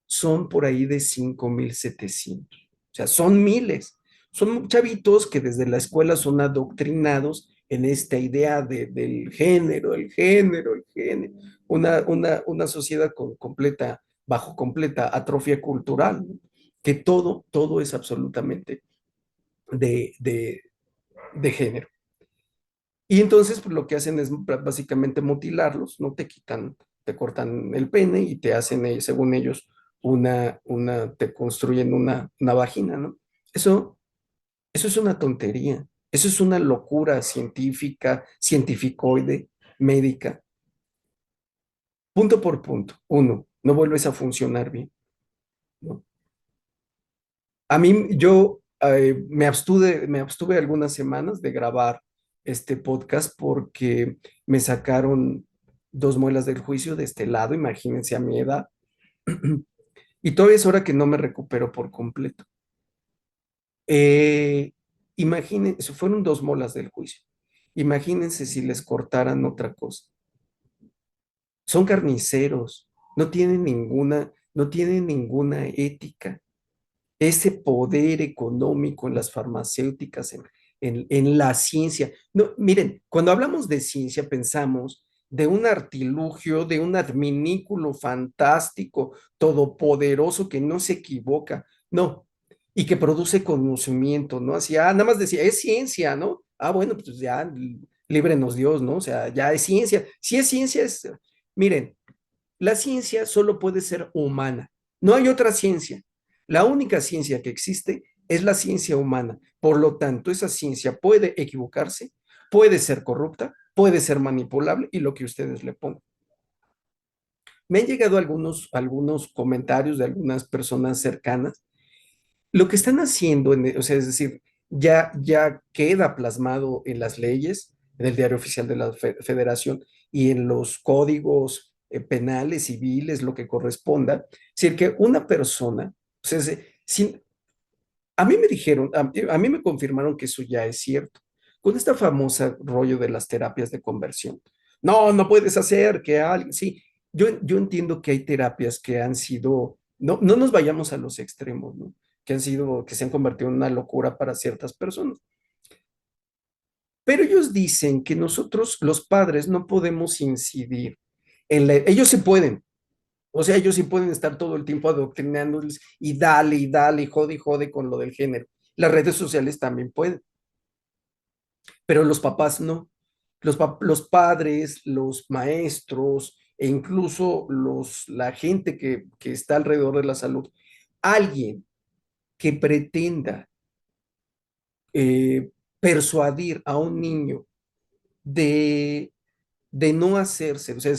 son por ahí de 5.700. O sea, son miles. Son chavitos que desde la escuela son adoctrinados en esta idea del género, el género, el género. Una sociedad bajo completa atrofia cultural, ¿no? Que todo es absolutamente de, de, de género. Y entonces, pues lo que hacen es básicamente mutilarlos, ¿no? Te cortan el pene y te hacen, según ellos, te construyen una vagina, ¿no? Eso, eso es una tontería, eso es una locura científica, cientificoide, médica. Punto por punto. Uno, no vuelves a funcionar bien, ¿no? A mí, yo me abstuve algunas semanas de grabar este podcast porque me sacaron dos muelas del juicio de este lado, imagínense a mi edad, y todavía es hora que no me recupero por completo. Eh, Imagínense, fueron dos muelas del juicio. Imagínense si les cortaran otra cosa. Son carniceros, no tienen ninguna ética. Ese poder económico en las farmacéuticas, en la ciencia. No, miren, cuando hablamos de ciencia pensamos de un artilugio, de un adminículo fantástico, todopoderoso que no se equivoca, no, y que produce conocimiento, ¿no? Así, nada más decía, es ciencia, ¿no? Bueno, pues ya, líbrenos Dios, ¿no? O sea, ya es ciencia. Si es ciencia, miren, la ciencia solo puede ser humana. No hay otra ciencia. La única ciencia que existe es la ciencia humana. Por lo tanto, esa ciencia puede equivocarse, puede ser corrupta, puede ser manipulable y lo que ustedes le pongan. Me han llegado algunos comentarios de algunas personas cercanas. Lo que están haciendo, o sea, es decir, ya queda plasmado en las leyes, en el Diario Oficial de la Federación y en los códigos penales, civiles, lo que corresponda. Es decir, que una persona, o sea, a mí me dijeron, a mí me confirmaron que eso ya es cierto, con esta famosa rollo de las terapias de conversión. No, no puedes hacer que alguien, sí, yo entiendo que hay terapias que han sido, no nos vayamos a los extremos, ¿no? Que se han convertido en una locura para ciertas personas. Pero ellos dicen que nosotros, los padres, no podemos incidir ellos sí pueden, o sea, ellos sí pueden estar todo el tiempo adoctrinándoles y jode y jode con lo del género. Las redes sociales también pueden, pero los papás no. Los padres, los maestros e incluso la gente que está alrededor de la salud, alguien que pretenda eh, persuadir a un niño de, de no hacerse. O sea,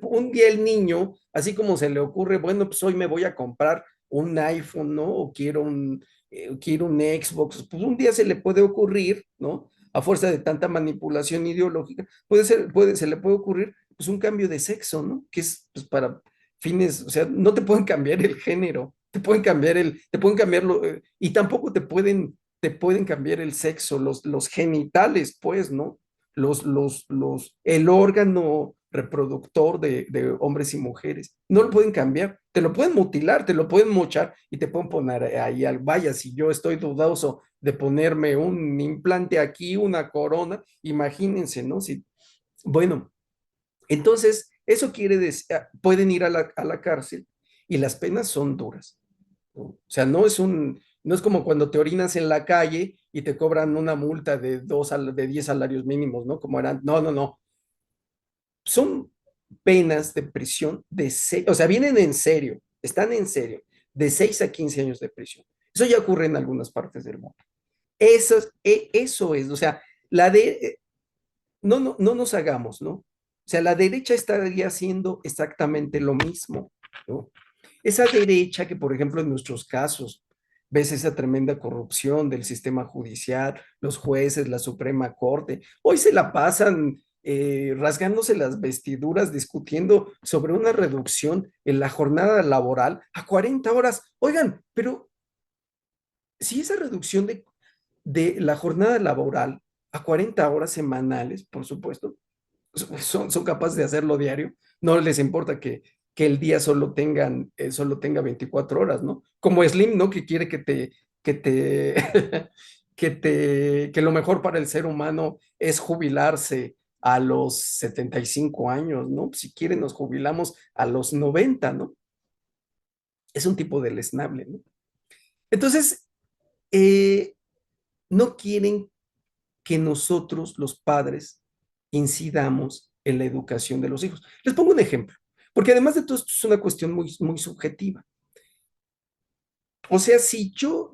un día el niño, así como se le ocurre, bueno, pues hoy me voy a comprar un iPhone, ¿no? O quiero un Xbox, pues un día se le puede ocurrir, ¿no? A fuerza de tanta manipulación ideológica, se le puede ocurrir, pues un cambio de sexo, ¿no? Que es, pues, para fines, o sea, no te pueden cambiar el género, te pueden cambiarlo, y tampoco te pueden cambiar el sexo, los genitales, pues, ¿no? El órgano reproductor de hombres y mujeres. No lo pueden cambiar, te lo pueden mutilar, te lo pueden mochar y te pueden poner ahí, vaya, si yo estoy dudoso de ponerme un implante aquí, una corona, imagínense, ¿no? Bueno, entonces, eso quiere decir, pueden ir a la cárcel y las penas son duras, ¿no? O sea, no es como cuando te orinas en la calle y te cobran una multa de 10 salarios mínimos, ¿no? Como eran, no, no, no. Son penas de prisión o sea, vienen en serio, están en serio, de 6 a 15 años de prisión. Eso ya ocurre en algunas partes del mundo. Eso es, o sea, no nos hagamos, ¿no? O sea, la derecha estaría haciendo exactamente lo mismo, ¿no? esa derecha que, por ejemplo, en nuestros casos, ves esa tremenda corrupción del sistema judicial, los jueces, la Suprema Corte, hoy se la pasan rasgándose las vestiduras discutiendo sobre una reducción en la jornada laboral a 40 horas. Oigan, pero si esa reducción de la jornada laboral a 40 horas semanales, por supuesto, son capaces de hacerlo diario, no les importa que el día solo tenga 24 horas, ¿no? Como Slim, ¿no? Que quiere que te, que lo mejor para el ser humano es jubilarse a los 75 años, ¿no? Si quieren nos jubilamos a los 90, ¿no? Es un tipo de lesnable, ¿no? Entonces, eh, no quieren que nosotros, los padres, incidamos en la educación de los hijos. Les pongo un ejemplo, porque además de todo esto es una cuestión muy subjetiva. O sea, si yo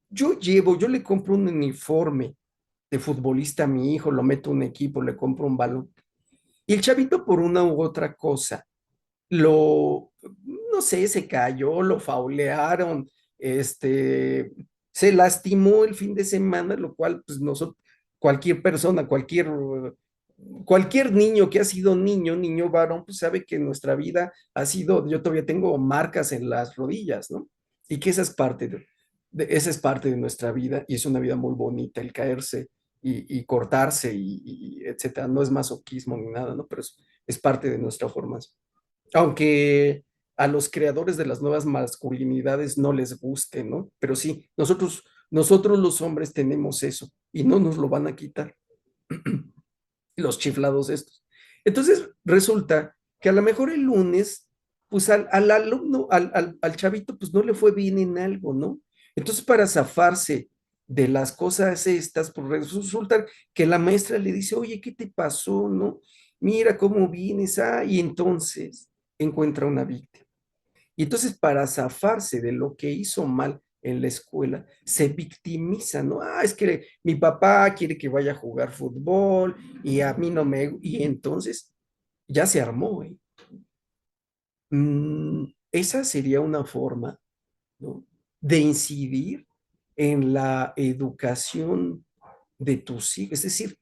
le compro un uniforme de futbolista a mi hijo, lo meto a un equipo, le compro un balón, y el chavito por una u otra cosa, lo, no sé, se cayó, lo faulearon, este, se lastimó el fin de semana, lo cual, pues nosotros, cualquier persona, cualquier niño que ha sido niño varón, pues sabe que nuestra vida ha sido, yo todavía tengo marcas en las rodillas, ¿no? Y que esa es esa es parte de nuestra vida y es una vida muy bonita, el caerse y cortarse y etcétera. No es masoquismo ni nada, ¿no? Pero es parte de nuestra formación. Aunque a los creadores de las nuevas masculinidades no les guste, ¿no? Pero sí, nosotros los hombres tenemos eso y no nos lo van a quitar los chiflados estos. Entonces, resulta que a lo mejor el lunes, pues al alumno, al chavito, pues no le fue bien en algo, ¿no? Entonces, para zafarse de las cosas estas, pues resulta que la maestra le dice, oye, ¿qué te pasó, no? Mira cómo vienes, y entonces encuentra una víctima. Y entonces para zafarse de lo que hizo mal en la escuela, se victimiza, ¿no? Es que mi papá quiere que vaya a jugar fútbol y a mí no me... Y entonces ya se armó, ¿eh? Esa sería una forma, ¿no? De incidir en la educación de tus hijos. Es decir,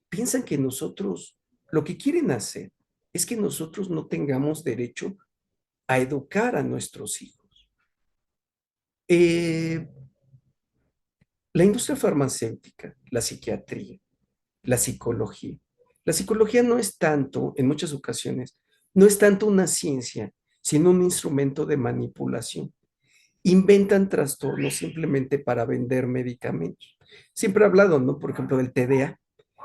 piensan que nosotros, lo que quieren hacer es que nosotros no tengamos derecho a educar a nuestros hijos. Eh, la industria farmacéutica, la psiquiatría, la psicología. La psicología no es tanto, en muchas ocasiones, no es tanto una ciencia, sino un instrumento de manipulación. Inventan trastornos simplemente para vender medicamentos. Siempre he hablado, ¿no? Por ejemplo, del TDA,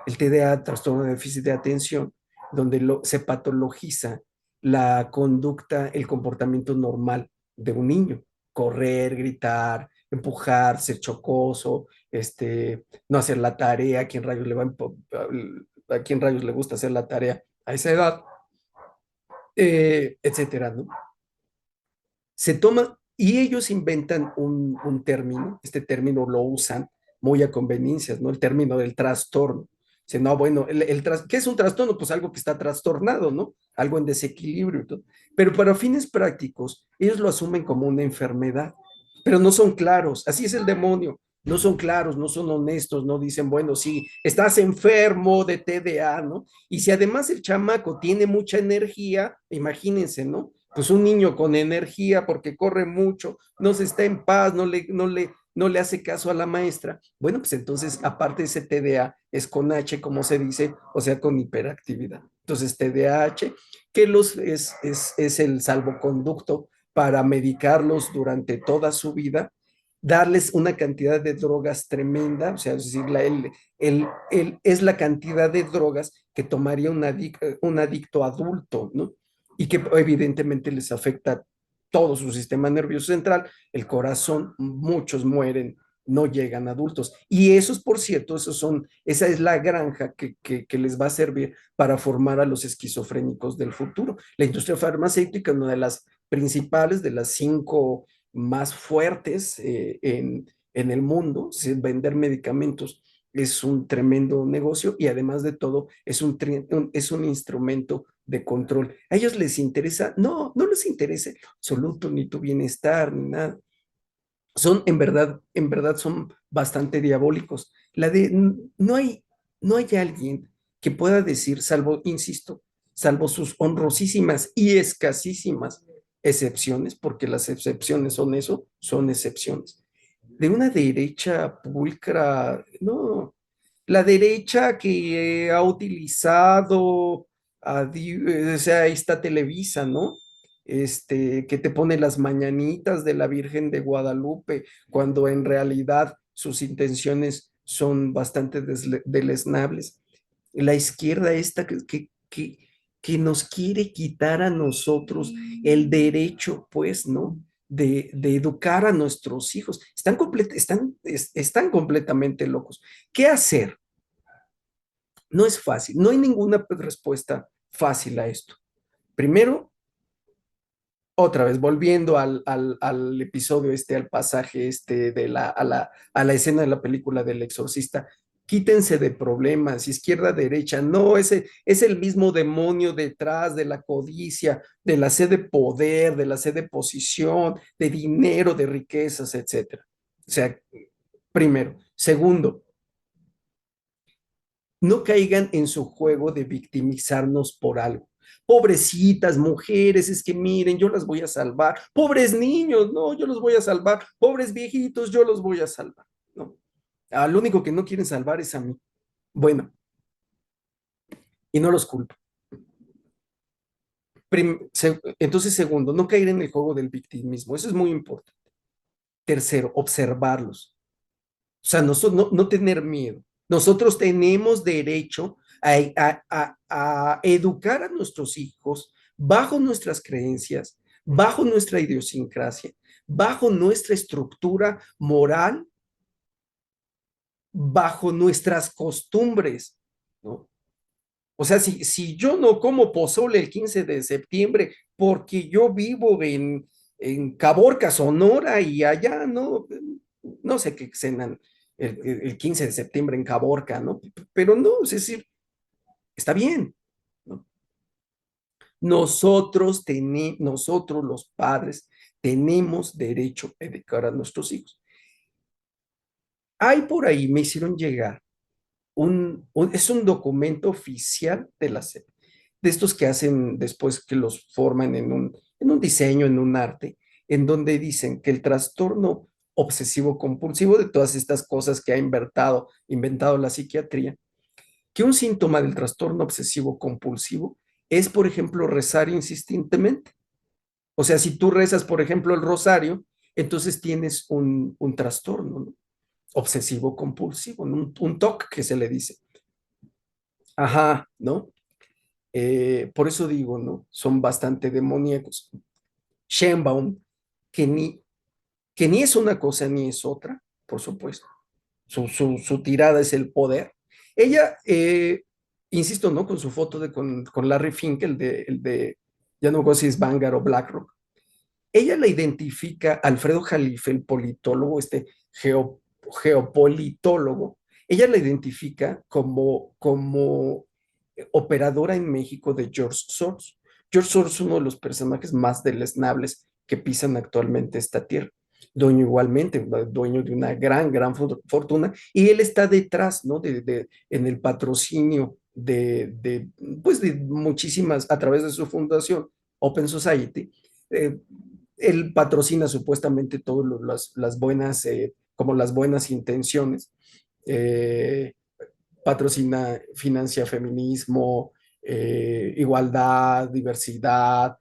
el TDA, trastorno de déficit de atención, donde se patologiza la conducta, el comportamiento normal de un niño, correr, gritar, empujar, ser chocoso, no hacer la tarea, a quién rayos le gusta hacer la tarea a esa edad, etcétera, ¿no? Se toma y ellos inventan un término, este término lo usan muy a conveniencias, ¿no? El término del trastorno. Dice, no, bueno, ¿qué es un trastorno? Pues algo que está trastornado, ¿no? Algo en desequilibrio y todo. Pero para fines prácticos, ellos lo asumen como una enfermedad, pero no son claros. Así es el demonio. No son claros, no son honestos, no dicen, bueno, sí, estás enfermo de TDA, ¿no? Y si además el chamaco tiene mucha energía, imagínense, ¿no? Pues un niño con energía porque corre mucho, no se está en paz, no le hace caso a la maestra. Bueno, pues entonces, aparte de ese TDA, es con H, como se dice, o sea, con hiperactividad. Entonces, TDAH, que es el salvoconducto para medicarlos durante toda su vida, darles una cantidad de drogas tremenda, o sea, es decir, es la cantidad de drogas que tomaría un adicto adulto, ¿no? Y que evidentemente les afecta todo su sistema nervioso central, el corazón, muchos mueren, no llegan adultos. Y esos, por cierto, esa es la granja que les va a servir para formar a los esquizofrénicos del futuro. La industria farmacéutica, una de las principales, de las 5 más fuertes en el mundo, vender medicamentos es un tremendo negocio y además de todo es un instrumento de control. A ellos les interesa, no, no les interesa en absoluto ni tu bienestar, ni nada. Son, en verdad son bastante diabólicos. No hay alguien que pueda decir, salvo, insisto, salvo sus honrosísimas y escasísimas excepciones, porque las excepciones son eso, son excepciones. De una derecha pulcra, no, la derecha que ha utilizado, o sea, ahí está Televisa, ¿no? Que te pone las mañanitas de la Virgen de Guadalupe, cuando en realidad sus intenciones son bastante deleznables. La izquierda esta que nos quiere quitar a nosotros el derecho, pues, ¿no? De educar a nuestros hijos. Están completamente locos. ¿Qué hacer? No es fácil, no hay ninguna respuesta fácil a esto. Primero, otra vez, volviendo al episodio al pasaje a la escena de la película del exorcista, quítense de problemas, izquierda, derecha, no, ese es el mismo demonio detrás de la codicia, de la sed de poder, de la sed de posición, de dinero, de riquezas, etcétera. O sea, primero. Segundo, no caigan en su juego de victimizarnos por algo. Pobrecitas mujeres, es que miren, yo las voy a salvar. Pobres niños, no, yo los voy a salvar. Pobres viejitos, yo los voy a salvar. No, al único que no quieren salvar es a mí. Bueno, y no los culpo. Entonces, segundo, no caer en el juego del victimismo. Eso es muy importante. Tercero, observarlos. O sea, no tener miedo. Nosotros tenemos derecho a educar a nuestros hijos bajo nuestras creencias, bajo nuestra idiosincrasia, bajo nuestra estructura moral, bajo nuestras costumbres, ¿no? O sea, si yo no como pozole el 15 de septiembre porque yo vivo en Caborca, Sonora, y allá no sé qué cenan el 15 de septiembre en Caborca, ¿no? Pero no, es decir, está bien, ¿no? Nosotros los padres tenemos derecho a educar a nuestros hijos. Hay por ahí, me hicieron llegar es un documento oficial de la SEP, de estos que hacen después que los forman en un diseño, en un arte, en donde dicen que el trastorno obsesivo compulsivo, de todas estas cosas que ha inventado la psiquiatría, que un síntoma del trastorno obsesivo compulsivo es, por ejemplo, rezar insistentemente. O sea, si tú rezas, por ejemplo, el rosario, entonces tienes un trastorno, ¿no? Obsesivo compulsivo, ¿no? Un TOC que se le dice. Ajá, ¿no? Por eso digo, ¿no? Son bastante demoníacos. Sheinbaum, que ni, que ni es una cosa ni es otra, por supuesto. Su tirada es el poder. Ella, insisto, ¿no? Con su foto con Larry Fink, el de, ya no sé si es Vanguard o BlackRock. Ella la identifica, Alfredo Jalife, el politólogo, geopolitólogo, ella la identifica como operadora en México de George Soros. George Soros es uno de los personajes más deleznables que pisan actualmente esta tierra. Dueño igualmente, dueño de una gran fortuna, y él está detrás, ¿no? En el patrocinio pues de muchísimas, a través de su fundación, Open Society, eh, él patrocina supuestamente todas las buenas, como las buenas intenciones. Eh, Patrocina, financia feminismo, igualdad, diversidad,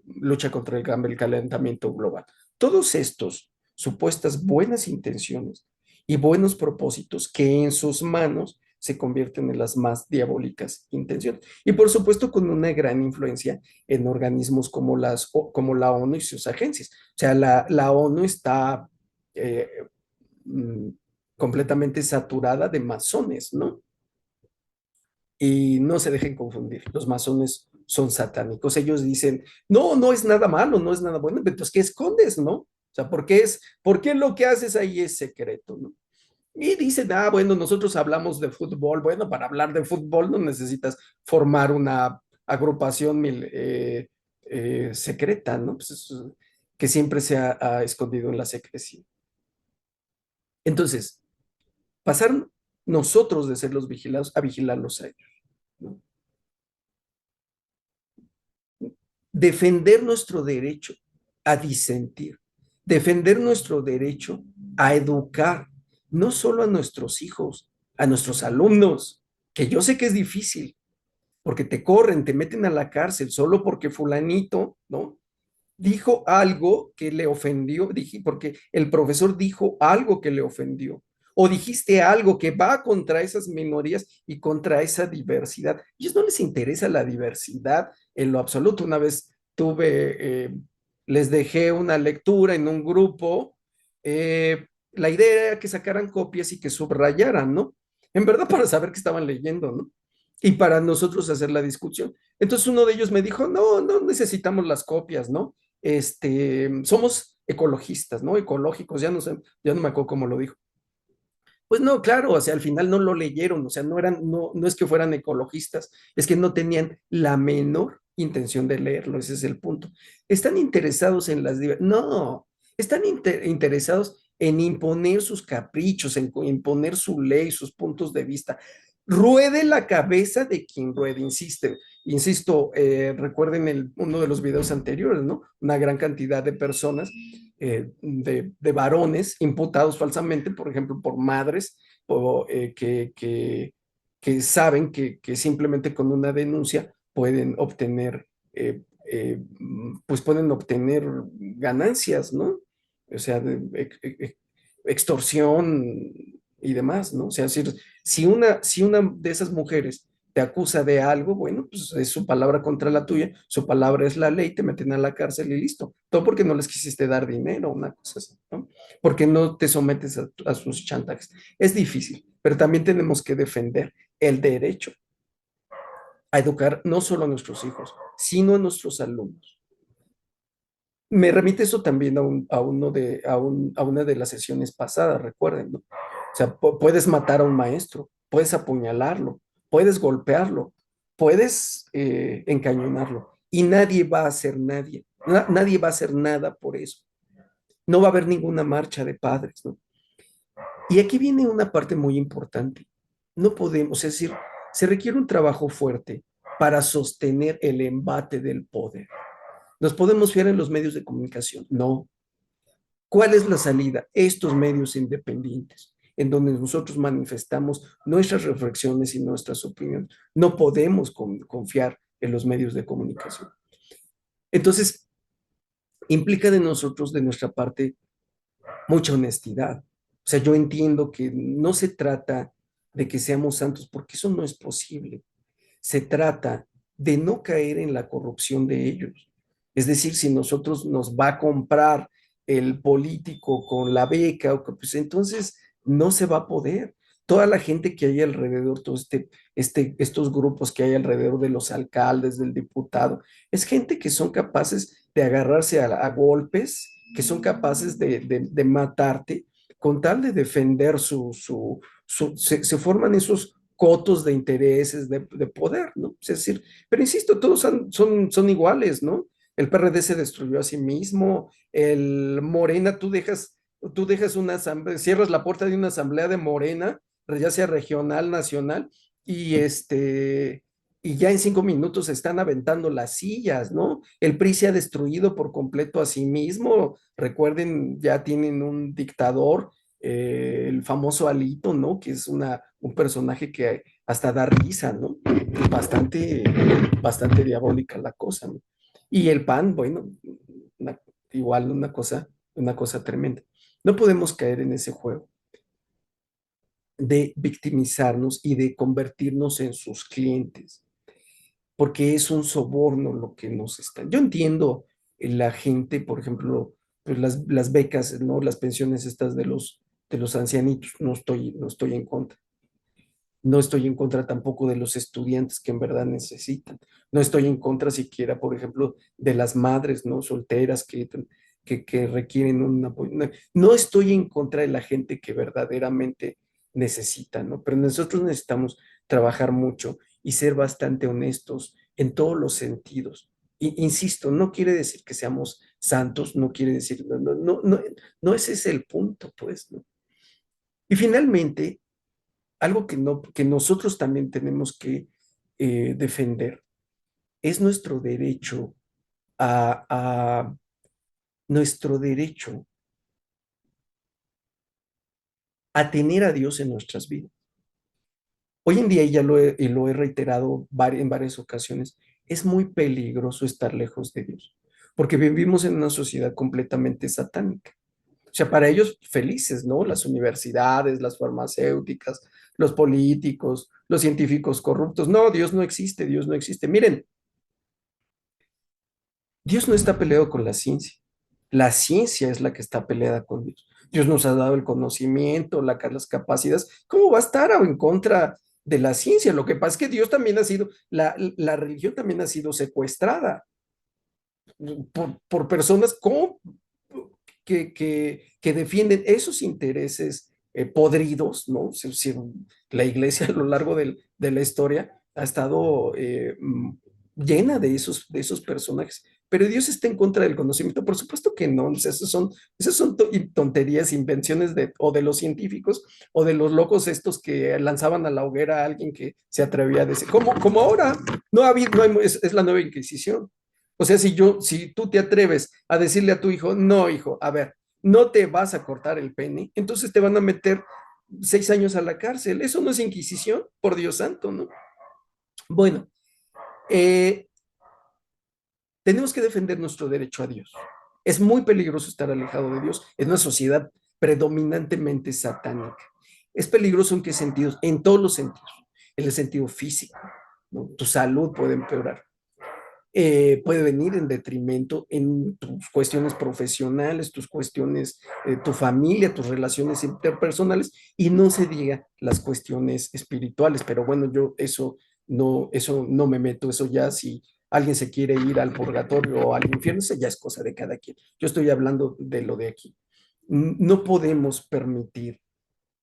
lucha contra el calentamiento global. Todos estos supuestas buenas intenciones y buenos propósitos que en sus manos se convierten en las más diabólicas intenciones. Y por supuesto con una gran influencia en organismos como la ONU y sus agencias. O sea, la ONU está eh, mm, completamente saturada de masones, ¿no? Y no se dejen confundir, los masones son satánicos. Ellos dicen, no, no es nada malo, no es nada bueno, entonces, ¿qué escondes, no? O sea, ¿por qué lo que haces ahí es secreto, no? Y dicen, ah, bueno, nosotros hablamos de fútbol. Bueno, para hablar de fútbol no necesitas formar una agrupación secreta, ¿no? Pues que siempre se ha escondido en la secrecía. Entonces, pasar nosotros de ser los vigilados a vigilarlos a ellos, ¿no? Defender nuestro derecho a disentir, defender nuestro derecho a educar, no solo a nuestros hijos, a nuestros alumnos, que yo sé que es difícil, porque te corren, te meten a la cárcel solo porque fulanito, ¿no? Dijo algo que le ofendió, dije, porque el profesor dijo algo que le ofendió, o dijiste algo que va contra esas minorías y contra esa diversidad. A ellos no les interesa la diversidad en lo absoluto. Una vez les dejé una lectura en un grupo, la idea era que sacaran copias y que subrayaran, ¿no? En verdad para saber qué estaban leyendo, ¿no? Y para nosotros hacer la discusión. Entonces uno de ellos me dijo, no, no necesitamos las copias, ¿no? Somos ecologistas, ¿no? Ecológicos, ya no sé, ya no me acuerdo cómo lo dijo. Pues no, claro, o sea, al final no lo leyeron, o sea, no es que fueran ecologistas, es que no tenían la menor intención de leerlo, ese es el punto. Están interesados en no, están interesados en imponer sus caprichos, en imponer su ley, sus puntos de vista. Ruede la cabeza de quien ruede, insisto, recuerden uno de los videos anteriores, ¿no? Una gran cantidad de personas de varones imputados falsamente, por ejemplo, por madres, que saben que simplemente con una denuncia pueden obtener, pues pueden obtener ganancias, ¿no? O sea, extorsión y demás, ¿no? O sea, si una de esas mujeres te acusa de algo, bueno, pues es su palabra contra la tuya, su palabra es la ley, te meten a la cárcel y listo. Todo porque no les quisiste dar dinero, una cosa así, ¿no? Porque no te sometes a sus chantajes. Es difícil, pero también tenemos que defender el derecho a educar no solo a nuestros hijos, sino a nuestros alumnos. Me remite eso también a una de las sesiones pasadas, recuerden, ¿no? O sea, puedes matar a un maestro, puedes apuñalarlo, puedes golpearlo, puedes encañonarlo y nadie va a hacer nadie va a hacer nada por eso. No va a haber ninguna marcha de padres, ¿no? Y aquí viene una parte muy importante. No podemos, es decir, se requiere un trabajo fuerte para sostener el embate del poder. ¿Nos podemos fiar en los medios de comunicación? No. ¿Cuál es la salida? Estos medios independientes, en donde nosotros manifestamos nuestras reflexiones y nuestras opiniones. No podemos confiar en los medios de comunicación. Entonces, implica de nosotros, de nuestra parte, mucha honestidad. O sea, yo entiendo que no se trata de que seamos santos, porque eso no es posible. Se trata de no caer en la corrupción de ellos. Es decir, si nosotros nos va a comprar el político con la beca, pues entonces no se va a poder. Toda la gente que hay alrededor, estos grupos que hay alrededor de los alcaldes, del diputado, es gente que son capaces de agarrarse a golpes, que son capaces de matarte con tal de defender se forman esos cotos de intereses, de poder, ¿no? Es decir, pero insisto, todos son iguales, ¿no? El PRD se destruyó a sí mismo, el Morena, tú dejas una asamblea, cierras la puerta de una asamblea de Morena, ya sea regional, nacional, y y ya en 5 minutos se están aventando las sillas, ¿no? El PRI se ha destruido por completo a sí mismo. Recuerden, ya tienen un dictador, el famoso Alito, ¿no? Que es un personaje que hasta da risa, ¿no? Bastante, bastante diabólica la cosa, ¿no? Y el PAN, bueno, una- igual una cosa tremenda. No podemos caer en ese juego de victimizarnos y de convertirnos en sus clientes, porque es un soborno lo que nos están. Yo entiendo la gente, por ejemplo, pues las becas, ¿no? Las pensiones estas de los ancianitos, no estoy en contra. No estoy en contra tampoco de los estudiantes que en verdad necesitan. No estoy en contra siquiera, por ejemplo, de las madres, ¿no? Solteras que requieren un apoyo. No estoy en contra de la gente que verdaderamente necesita, ¿no? Pero nosotros necesitamos trabajar mucho y ser bastante honestos en todos los sentidos. Insisto, no quiere decir que seamos santos, no quiere decir, no ese es el punto, pues, ¿no? Y finalmente, algo que, no, que nosotros también tenemos que defender es a nuestro derecho a tener a Dios en nuestras vidas. Hoy en día, y ya y lo he reiterado en varias ocasiones, es muy peligroso estar lejos de Dios, porque vivimos en una sociedad completamente satánica. O sea, para ellos felices, ¿no? Las universidades, las farmacéuticas, los políticos, los científicos corruptos. No, Dios no existe, Dios no existe. Miren, Dios no está peleado con la ciencia. La ciencia es la que está peleada con Dios. Dios nos ha dado el conocimiento, las capacidades. ¿Cómo va a estar en contra de la ciencia? Lo que pasa es que Dios también ha sido, la religión también ha sido secuestrada por personas que defienden esos intereses podridos, ¿no? La iglesia a lo largo de la historia ha estado llena de esos personajes. Pero Dios está en contra del conocimiento. Por supuesto que no. O sea, esas son tonterías, invenciones o de los científicos o de los locos estos que lanzaban a la hoguera a alguien que se atrevía a decir, como ahora, no ha habido, no hay, es la nueva Inquisición. O sea, si tú te atreves a decirle a tu hijo, no, hijo, a ver, no te vas a cortar el pene, entonces te van a meter 6 años a la cárcel. Eso no es Inquisición, por Dios santo, ¿no? Bueno, eh, tenemos que defender nuestro derecho a Dios. Es muy peligroso estar alejado de Dios en una sociedad predominantemente satánica. Es peligroso en qué sentidos? En todos los sentidos. En el sentido físico, ¿no? Tu salud puede empeorar, puede venir en detrimento en tus cuestiones profesionales, tus cuestiones, tu familia, tus relaciones interpersonales y no se diga las cuestiones espirituales. Pero bueno, yo eso no me meto, eso ya si alguien se quiere ir al purgatorio o al infierno, eso ya es cosa de cada quien. Yo estoy hablando de lo de aquí. No podemos permitir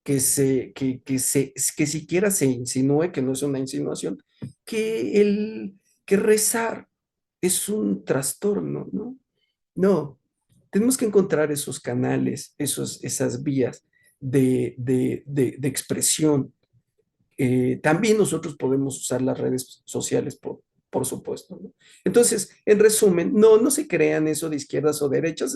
que siquiera se insinúe, que no es una insinuación, que que rezar es un trastorno, ¿no? No, tenemos que encontrar esos canales, esas vías de expresión. También nosotros podemos usar las redes sociales, por supuesto, ¿no? Entonces, en resumen, no se crean eso de izquierdas o derechas,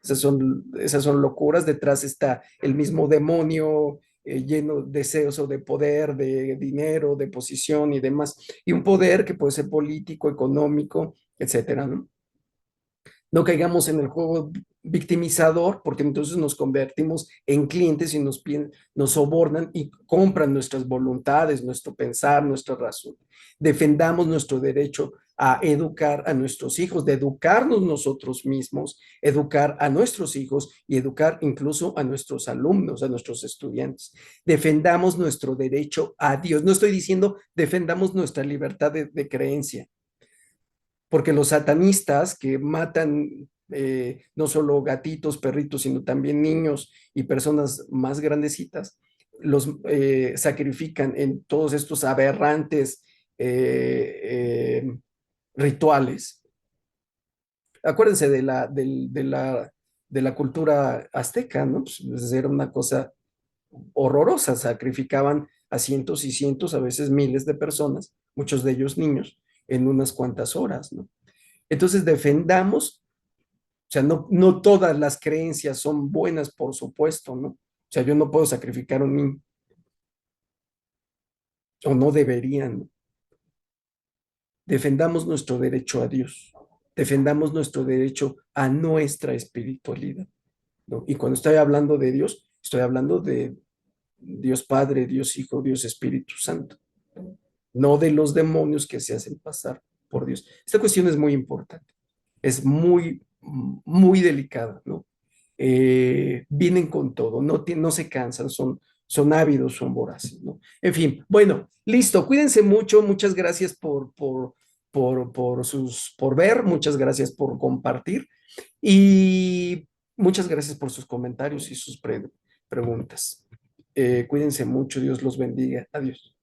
esas son locuras. Detrás está el mismo demonio lleno de deseos o de poder, de dinero, de posición y demás, y un poder que puede ser político, económico, etcétera, ¿no? No caigamos en el juego victimizador, porque entonces nos convertimos en clientes y nos sobornan y compran nuestras voluntades, nuestro pensar, nuestra razón. Defendamos nuestro derecho a educar a nuestros hijos, de educarnos nosotros mismos, educar a nuestros hijos y educar incluso a nuestros alumnos, a nuestros estudiantes. Defendamos nuestro derecho a Dios. No estoy diciendo defendamos nuestra libertad de creencia, porque los satanistas que matan no solo gatitos, perritos, sino también niños y personas más grandecitas, los sacrifican en todos estos aberrantes rituales. Acuérdense de la cultura azteca, ¿no? Pues era una cosa horrorosa, sacrificaban a cientos y cientos, a veces miles de personas, muchos de ellos niños, en unas cuantas horas, ¿no? Entonces defendamos, o sea, no todas las creencias son buenas, por supuesto, ¿no? O sea, yo no puedo sacrificar a un niño, o no deberían, ¿no? Defendamos nuestro derecho a Dios, defendamos nuestro derecho a nuestra espiritualidad, ¿no? Y cuando estoy hablando de Dios, estoy hablando de Dios Padre, Dios Hijo, Dios Espíritu Santo, no de los demonios que se hacen pasar por Dios. Esta cuestión es muy importante, es muy delicada, ¿no? Vienen con todo, no se cansan, son ávidos, son voraces, ¿no? En fin, bueno, listo, cuídense mucho, muchas gracias por ver, muchas gracias por compartir y muchas gracias por sus comentarios y sus preguntas. Cuídense mucho, Dios los bendiga. Adiós.